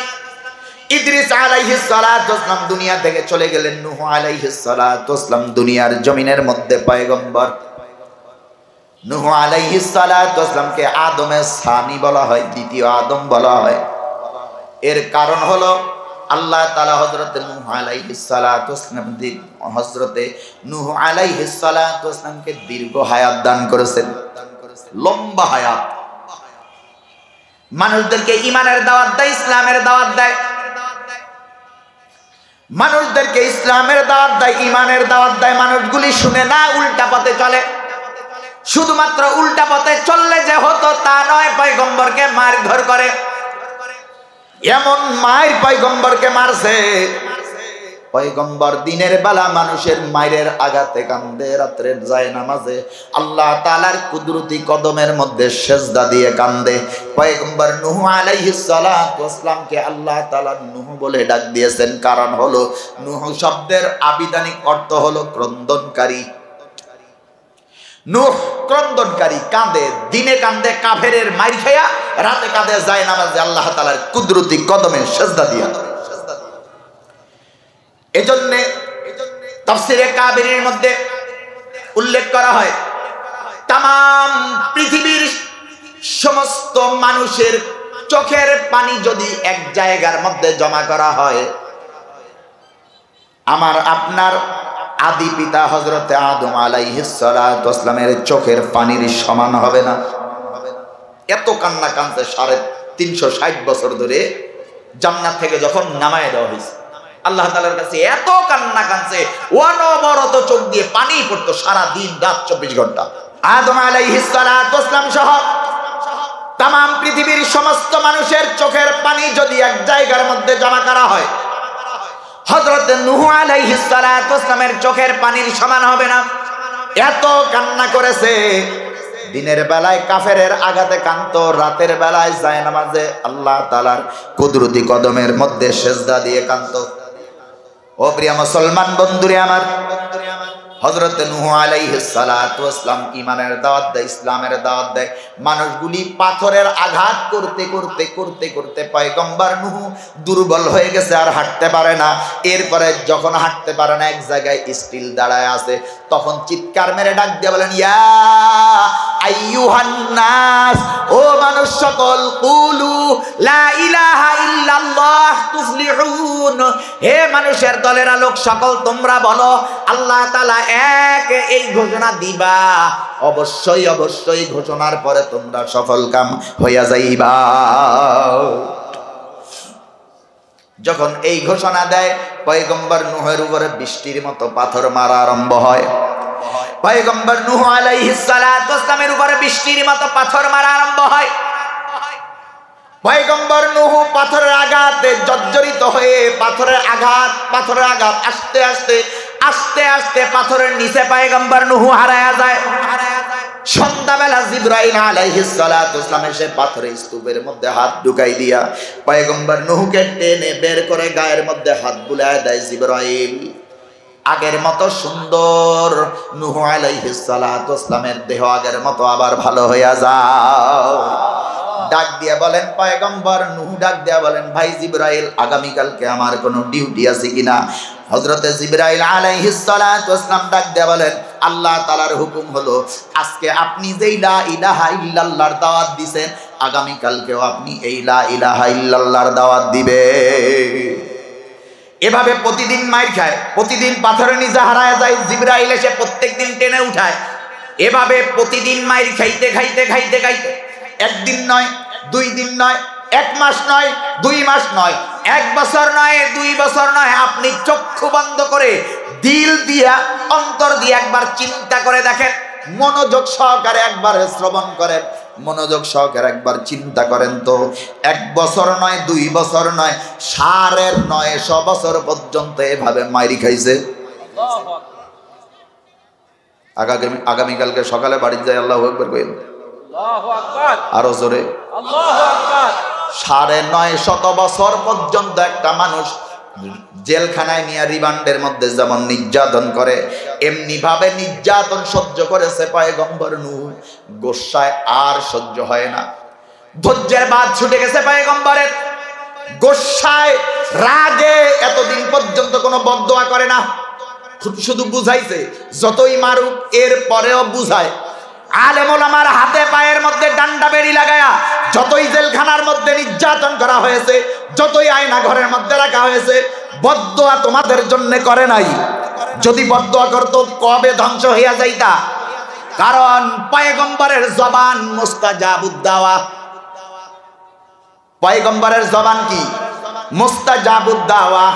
ইদ্রিস আলাইহিস সালাতু ওয়াসসালাম দুনিয়া থেকে চলে গেলেন। নূহ আলাইহিস সালাতু ওয়াসসালাম দুনিয়ার জমিনের মধ্যে পয়গম্বর। নূহ আলাইহিস সালাতু ওয়াসসালামকে আদমের সানি বলা হয়, দ্বিতীয় আদম বলা হয়। এর কারণ হলো আল্লাহ তাআলা হযরতে নূহ আলাইহিস সালাতু ওয়াসসালাম, হযরতে নূহ আলাইহিস সালাতু ওয়াসসালামকে দীর্ঘ হায়াত দান করেছেন, লম্বা হায়াত। মানুষদেরকে ঈমানের দাওয়াত দেয়, ইসলামের দাওয়াত দেয়, মানুষদেরকে ইসলামের দাওয়াত দেয়, ঈমানের দাওয়াত দেয়। মানুষগুলি শুনে না, উল্টা পথে চলে। শুধুমাত্র উল্টা পথে চললে যে হতো তা নয়, পয়গম্বরকে মারধর করে। এমন মায়ের পয়গম্বরকে মারছে, পয়গম্বর দিনের বেলা মানুষের মায়ের আঘাতে কান্দে, রাত্রের যায় নামাজে আল্লাহ তাআলার কুদরতি কদমের মধ্যে সেজদা দিয়ে কান্দে। পয়গম্বর নূহ আলাইহিস সালাতু ওয়াস সালামকে আল্লাহ তাআলা নূহ বলে ডাক দিয়েছেন, কারণ হলো নূহ শব্দের আবিধানিক অর্থ হলো ক্রন্দনকারী। নূহ ক্রন্দনকারী, কাঁদে, দিনে কাঁদে কাফেরের মাইর খায়া, রাতে কাঁদে যায় নামাজে আল্লাহ তাআলার কুদরতি কদমে সেজদা দিয়া। এজন্য তাফসীরে কাবিরের মধ্যে উল্লেখ করা হয়, তাম পৃথিবীর সমস্ত মানুষের চোখের পানি যদি এক জায়গার মধ্যে জমা করা হয়, আমার আপনার আদি পিতা হযরতে আদম আলাইহিস সালাতু ওয়াস সালামের চোখের পানির সমান হবে না। এত কান্না কাঁদছে 360 বছর ধরে জান্নাত থেকে যখন নামায় দেওয়া হয়েছে আল্লাহ তাআলার কাছে, এত কান্না কাঁদছে, অনবরত চোখ দিয়ে পানি পড়তো সারা দিন রাত 24 ঘন্টা। আদম আলাইহিস সালাতু ওয়াস সালাম সহ তাম পৃথিবীর সমস্ত মানুষের চোখের পানি যদি এক জায়গার মধ্যে জমা করা হয়, হযরত নূহ আলাইহিস সালাতু ওয়াস সালামের চোখের পানির সমান হবে না। এত কান্না করেছে, দিনের বেলায় কাফেরের আঘাতে কাঁদতো, রাতের বেলায় যায় নামাজে আল্লাহ তাআলার কুদরতি কদমের মধ্যে সেজদা দিয়ে কাঁদতো। ও প্রিয় মুসলমান বন্ধুরে আমার, হযরত নূহ আলাইহিস সালাতু ওয়াস সালাম ঈমানের দাওয়াত দেয়, ইসলামের দাওয়াত দেয়। মানুষগুলি পাথরের আঘাত করতে করতে করতে করতে পয়গম্বর নূহ দুর্বল হয়ে গেছে, আর হাঁটতে পারে না। এরপরে যখন হাঁটতে পারে না, এক জায়গায় স্টিল দাঁড়ায় আছে, তখন চিৎকার মেরে ডাক দিয়ে বলেন, ইয়া আইয়ুহান নাস, ও মানুষ সকল, কুলু লা ইলাহা ইল্লাল্লাহ তুফলিহুন, হে মানুষের দলেরা লোক সকল, তোমরা বলো আল্লাহ তাআলা এক, এই ঘোষণা দিবা, অবশ্যই অবশ্যই ঘোষণার পরে তোমরা সফল কাম হইয়া যাইবা। যখন এই ঘোষণা দেয়, পয়গম্বর নূহের উপরে বৃষ্টির মতো পাথর মারা আরম্ভ হয়। পয়গম্বর নূহ আলাইহিস সালাতু ওয়াস সালামের উপরে বৃষ্টির মতো পাথর মারা আরম্ভ হয়। পয়গম্বর নূহ পাথরের আঘাতে জর্জরিত হয়ে, পাথরের আঘাত আস্তে আস্তে আস্তে আস্তে পাথরের নিচে পয়গম্বর নূহ হারায়া যায়। সন্ধ্যাবেলা জিবরাইল আলাইহিস সালাতু ওয়াস সালাম এসে পাথরের স্তূপের মধ্যে হাত ঢুকাই দিয়া পয়গম্বর নূহকে টেনে বের করে গায়ের মধ্যে হাত বুলায় দেয় জিবরাইল। আগের মতো সুন্দর, নূহ আলাইহিস সালাতু ওয়াস সালামের দেহ আগের মতো আবার ভালো হইয়া যাও। ডাক দিয়া বলেন পয়গম্বর নূহ, ডাক দিয়া বলেন, ভাই জিবরাইল, আগামীকালকে আমার কোনো ডিউটি আছে কিনা? হযরতে জিবরাইল আলাইহিস সালাতু ওয়াস সালাম ডাক দিয়া বলেন, আল্লাহ তাআলার হুকুম হলো, আজকে আপনি যেই লা ইলাহা ইল্লাল্লাহর দাওয়াত দিবেন, আগামীকালকেও আপনি এই লা ইলাহা ইল্লাল্লাহর দাওয়াত দিবে। এভাবে প্রতিদিন মাইর খায়, প্রতিদিন পাথরের নিচে হারায় যায়, জিবরাইল এসে প্রত্যেকদিন টেনে উঠায়। এভাবে প্রতিদিন মাইর খাইতে খাইতে খাইতে খাইতে একদিন নয়, 2 দিন নয়, 1 মাস নয়, 2 মাস নয়, 1 বছর নয়, 2 বছর নয়, আপনি চক্ষু বন্ধ করে দিল দিয়া অন্তর দিয়ে একবার চিন্তা করে দেখেন, মনোযোগ সহকারে একবার শ্রবণ করেন, মনোযোগ সহকারে একবার চিন্তা করেন তো, 1 বছর নয়, 2 বছর নয়, 950 বছর পর্যন্ত এভাবে মাইরি খাইছে। আগামীকালকে সকালে বাড়ি যায় আল্লাহু আকবার কইন, আরো জোরে আল্লাহু আকবার। 950 বছর পর্যন্ত একটা মানুষ জেলখানায় নিয়ে রিমান্ডের মধ্যে যেমন নির্যাতন করে, এমনি ভাবে নির্যাতন সহ্য করেছে পয়গম্বর নূহ। গোসায় আর সহ্য হয় না, ধৈর্যের বাঁধ ছুটে গেছে পয়গম্বরের। গোসায় রাগে এতদিন পর্যন্ত কোনো বদদোয়া করে না, শুধু বুঝাইছে, যতই মারুক এর পরেও বুঝায়। আলেম ওলামার হাতে পায়ের মধ্যে ডান্ডা বেড়ি লাগায়া যতই জেলখানার মধ্যে নির্যাতন করা হয়েছে, যতই আয়না ঘরের মধ্যে রাখা হয়েছে, বদদোয়া তোমাদের জন্য করে নাই। যদি বদদোয়া করতো কবে ধ্বংস হইয়া যাইতা। কারণ পয়গম্বরের জবান মুস্তাজাবুদ দাওয়া। পয়গম্বরের জবান কি? মুস্তাজাবুদ দাওয়া।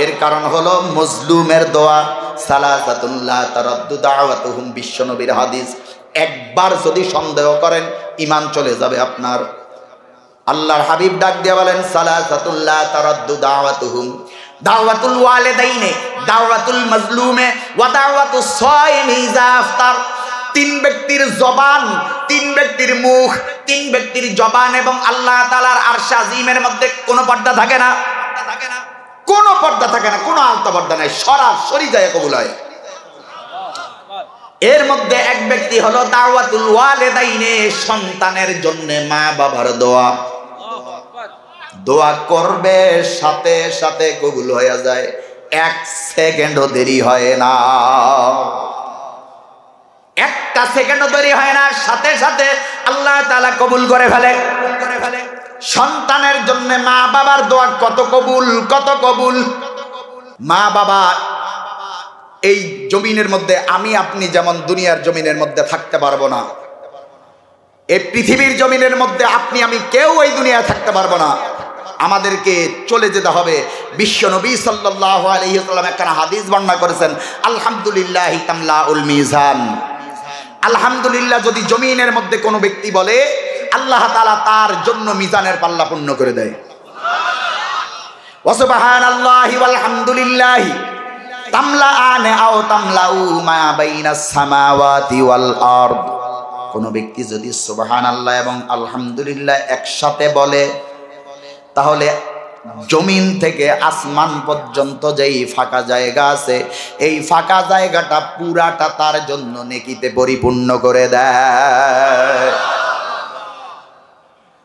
এর কারণ হলো মজলুমের দোয়া। সালাসাতুল্লাহ তারাদ্দু দাওয়াতুহুম, বিশ্বনবীর হাদিস। একবার যদি সন্দেহ করেন ঈমান চলে যাবে আপনার। আল্লাহর হাবিব ডাক দিয়ে বলেন, সালাসাতুল্লাহ তারাদ্দু দাওয়াতুহুম, দাওয়াতুল ওয়ালিদাইনে, দাওয়াতুল মাজলুমে ওয়া দাওয়াতুস সাইমি ইযা আফতার। তিন ব্যক্তির জবান, তিন ব্যক্তির মুখ, তিন ব্যক্তির জবান এবং আল্লাহ তাআলার আরশ আজিমের মধ্যে কোনো পর্দা থাকে না, কোনো পর্দা থাকে না, কোনো আলতা পর্দা নাই, সরাসরি যায় কবুল হয়। এর মধ্যে এক ব্যক্তি হলো দাওয়াতুল ওয়ালিদাইনে, সন্তানের জন্য মা বাবার দোয়া। দোয়া করবে সাথে সাথে কবুল হয়ে যায়, এক সেকেন্ডও দেরি হয় না, একটা সেকেন্ডও দেরি হয় না, সাথে সাথে আল্লাহ তাআলা কবুল করে ফেলে। সন্তানের জন্য মা বাবার দোয়া কত কবুল, কত কবুল। মা বাবা এই জমিনের মধ্যে আমি আপনি যেমন দুনিয়ার জমিনের মধ্যে থাকতে পারবো না, এই পৃথিবীর জমিনের মধ্যে আপনি আমি কেউ এই দুনিয়ায় থাকতে পারবো না, আমাদেরকে চলে যেতে হবে। বিশ্ব নবী সাল্লাল্লাহু আলাইহি ওয়াসাল্লাম একটা হাদিস বর্ণনা করেছেন, আলহামদুলিল্লাহ তামলাউল মিজান। আলহামদুলিল্লাহ যদি জমিনের মধ্যে কোনো ব্যক্তি বলে, আল্লাহ তাআলা তার জন্য মিজানের পাল্লা পূর্ণ করে দেয়। ওয়া সুবহানাল্লাহি ওয়াল হামদুলিল্লাহি তামলাআন আও তামলাউ মা বাইনাস সামাওয়াতি ওয়াল আরদ। কোন ব্যক্তি যদি সুবহানাল্লাহ এবং আলহামদুলিল্লাহ একসাথে বলে, তাহলে জমিন থেকে আসমান পর্যন্ত যেই ফাঁকা জায়গা আছে, এই ফাঁকা জায়গাটা পুরাটা তার জন্য নেকিতে পরিপূর্ণ করে দেয়।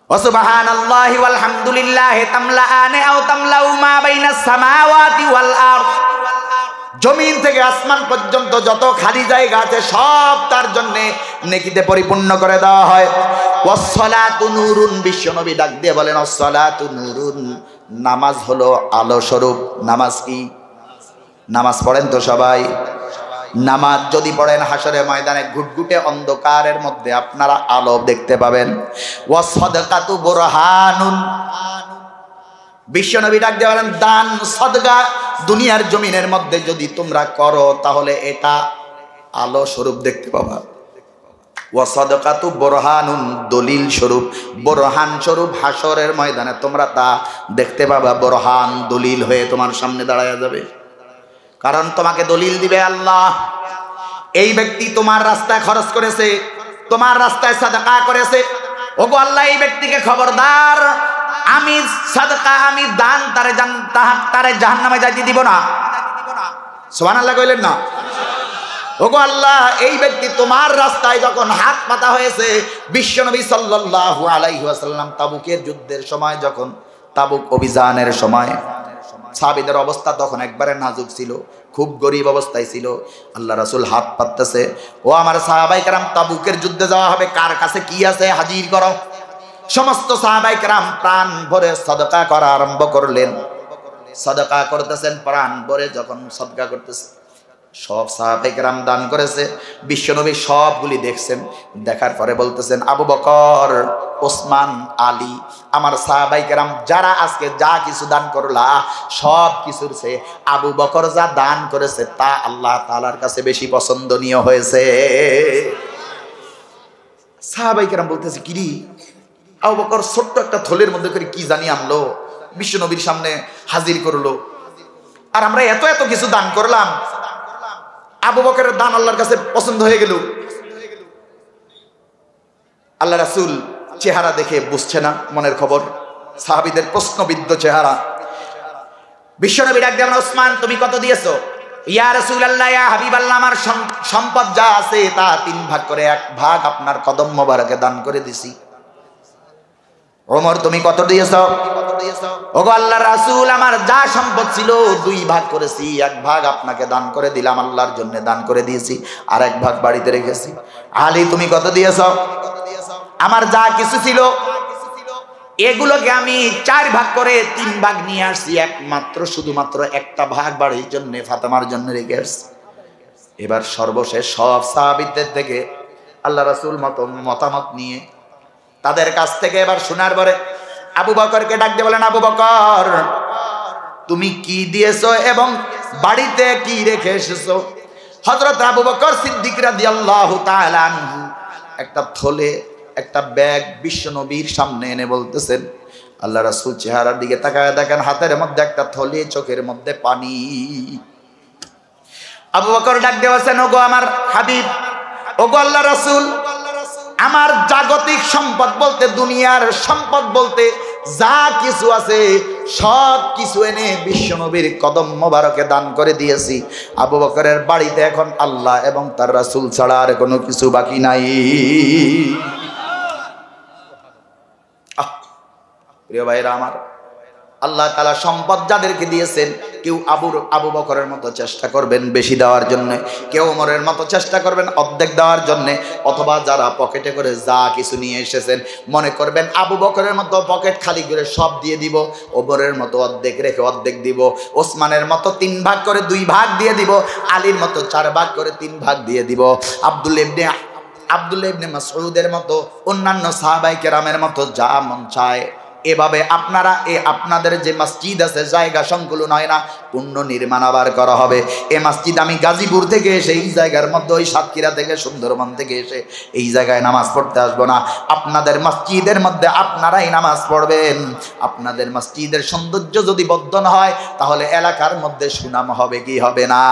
ওয়া সুবহানাল্লাহি ওয়াল হামদুলিল্লাহ তামলাআন আও তামলাউ মা বাইনাস সামাওয়াতি ওয়াল আরদ। জমিন থেকে আসমান পর্যন্ত যত খালি জায়গা আছে সব তার জন্য নেকিতে পরিপূর্ণ করে দেওয়া হয়। ওয়াসসালাতু নূরুন, বিশ্বনবী ডাক দিয়ে বলেন ওয়াসসালাতু নূরুন, নামাজ হলো আলো স্বরূপ। নামাজ কি? নামাজ পড়েন তো সবাই? নামাজ যদি পড়েন হাসরের ময়দানে ঘুটঘুটে অন্ধকারের মধ্যে আপনারা আলো দেখতে পাবেন। ওয়াসসাদাকাতু বুরহানুন, বিশ্বনবী ডাক দিয়ে বলেন দান সদকা দুনিয়ার জমিনের মধ্যে যদি তোমরা করো তাহলে এটা আলো স্বরূপ দেখতে পাবা। ওয়া সাদাকাতু বুরহানুন, দলিল স্বরূপ, বুরহান স্বরূপ হাসরের ময়দানে তোমরা তা দেখতে পাবা। বুরহান দলিল হয়ে তোমার সামনে দাঁড়ায়া যাবে, কারণ তোমাকে দলিল দিবে আল্লাহ। এই ব্যক্তি তোমার রাস্তায় খরচ করেছে, তোমার রাস্তায় সাদাকা করেছে, ওগো আল্লাহ এই ব্যক্তিকে খবরদার, আমি সাদকা আমি দান তারে জাহান্নামে যাইতে দিব না। সুবহানাল্লাহ কইলেন না? ওগো আল্লাহ এই ব্যক্তি তোমার রাস্তায় যখন হাত পাতা হয়েছে, বিশ্বনবী সাল্লাল্লাহু আলাইহি ওয়াসাল্লাম তাবুকের যুদ্ধের সময়, যখন তাবুক অভিযানের সময় সাহাবীদের অবস্থা তখন একবারে নাজুক ছিল, খুব গরিব অবস্থায় ছিল। আল্লাহ রাসূল হাত পাততেছে, ও আমার সাহাবায়ে কেরাম তাবুকের যুদ্ধে যাওয়া হবে, কার কাছে কি আছে হাজির করো। সমস্ত সাহাবায়ে কেরাম প্রাণ ভরে সাদকা করা আরম্ভ করলেন। সাদকা করতেছেন প্রাণ ভরে, যখন সাদকা করতেছে সব সাহাবায়ে কেরাম দান করেছে। বিশ্বনবী সবগুলি দেখছেন, দেখার পরে বলতেছেন আবু বকর, ওসমান, আলী, আমার সাহাবায়ে কেরাম যারা আজকে যা কিছু দান করলা সব কিছুর চেয়ে আবু বকর যা দান করেছে তা আল্লাহ তাআলার কাছে বেশি পছন্দনীয় হয়েছে। সাহাবায়ে কেরাম বলতেছে কিরি, আবু বকর ছোট্ট একটা থলের মধ্যে করে কি জানি আনলো, বিশ্বনবীর সামনে হাজির করলো, আর আমরা এত এত কিছু দান করলাম, আবু বকরের দান আল্লাহর কাছে পছন্দ হয়ে গেল। আল্লাহ রাসূল চেহারা দেখে বুঝছে না মনের খবর, সাহাবীদের প্রশ্নবিদ্ধ চেহারা। বিশ্বনবী ডাক দিয়ে বলেন ওসমান তুমি কত দিয়েছো? ইয়া রাসূলুল্লাহ, ইয়া হাবিবাল্লাহ, আমার সম্পদ যা আছে তা 3 ভাগ করে 1 ভাগ আপনার কদম মোবারকে দান করে দিছি। ওমর তুমি কত দিয়েছো? ওগো আল্লাহর রাসূল, আমার যা সম্পদ ছিল 2 ভাগ করেছি, 1 ভাগ আপনাকে দান করে দিলাম, আল্লাহর জন্য দান করে দিয়েছি, আর 1 ভাগ বাড়িতে রেখেছি। আলী তুমি কত দিয়েছো? আমার যা কিছু ছিল এগুলোকে আমি 4 ভাগ করে 3 ভাগ নিয়ে আসছি, একমাত্র শুধুমাত্র 1টা ভাগ বাড়ির জন্য ফাতেমার জন্য রেখে আসছি। এবার সর্বশেষ সব সাহাবীদের থেকে আল্লাহ রাসূল মতামত নিয়ে তাদের কাছ থেকে এবার শোনার পরে আবু বকরকে ডাক দিয়ে বলেন আবু বকর তুমি কি দিয়েছো এবং বাড়িতে কি রেখে এসেছো? হযরত আবু বকর সিদ্দিক রাদিয়াল্লাহু তাআলা আনহু একটা থলে একটা ব্যাগ বিশ্বনবীর সামনে এনে বলতেছেন আল্লাহ রাসূল চেহারার দিকে তাকায় দেখেন হাতের মধ্যে একটা থলি, চোখের মধ্যে পানি। আবু বকর ডাক দিয়ে বলেন, ওগো আমার হাবিব, ওগো আল্লাহ রাসূল, আমার জাগতিক সম্পদ বলতে, দুনিয়ার সম্পদ বলতে যা কিছু আছে সব কিছু এনে বিশ্বনবীর কদম মোবারকে দান করে দিয়েছি। আবু বকরের বাড়িতে এখন আল্লাহ এবং তার রাসূল ছাড়া আর কোনো কিছু বাকি নাই। প্রিয় ভাইরা আমার, আল্লাহ তাআলা সম্পদ যাদেরকে দিয়েছেন, কেউ আবু বকরের মতো চেষ্টা করবেন বেশি দেওয়ার জন্য, কেউ ওমরের মতো চেষ্টা করবেন অর্ধেক দেওয়ার জন্য, অথবা যারা পকেটে করে যা কিছু নিয়ে এসেছেন মনে করবেন আবু বকরের মতো পকেট খালি করে সব দিয়ে দিব, ওমরের মতো অর্ধেক রেখে অর্ধেক দিব, ওসমানের মতো 3 ভাগ করে 2 ভাগ দিয়ে দিব, আলীর মতো 4 ভাগ করে 3 ভাগ দিয়ে দিব, আব্দুল্লাহ ইবনে মাসউদের মতো অন্যান্য সাহাবায়ে কেরামের মতো যা মন চায় এভাবে আপনারা আপনাদের যে মসজিদ আছে জায়গা সংকুলন হয় না, পূর্ণ নির্মাণ আবার করা হবে। এই মসজিদ আমি গাজীপুর থেকে এসে এই জায়গার মধ্যে, ওই সাতক্ষীরা থেকে সুন্দরবন থেকে এসে এই জায়গায় নামাজ পড়তে আসবো না। আপনাদের মসজিদের মধ্যে আপনারাই নামাজ পড়বেন। আপনাদের মসজিদের সৌন্দর্য যদি বর্ধন হয় তাহলে এলাকার মধ্যে সুনাম হবে কি হবে না?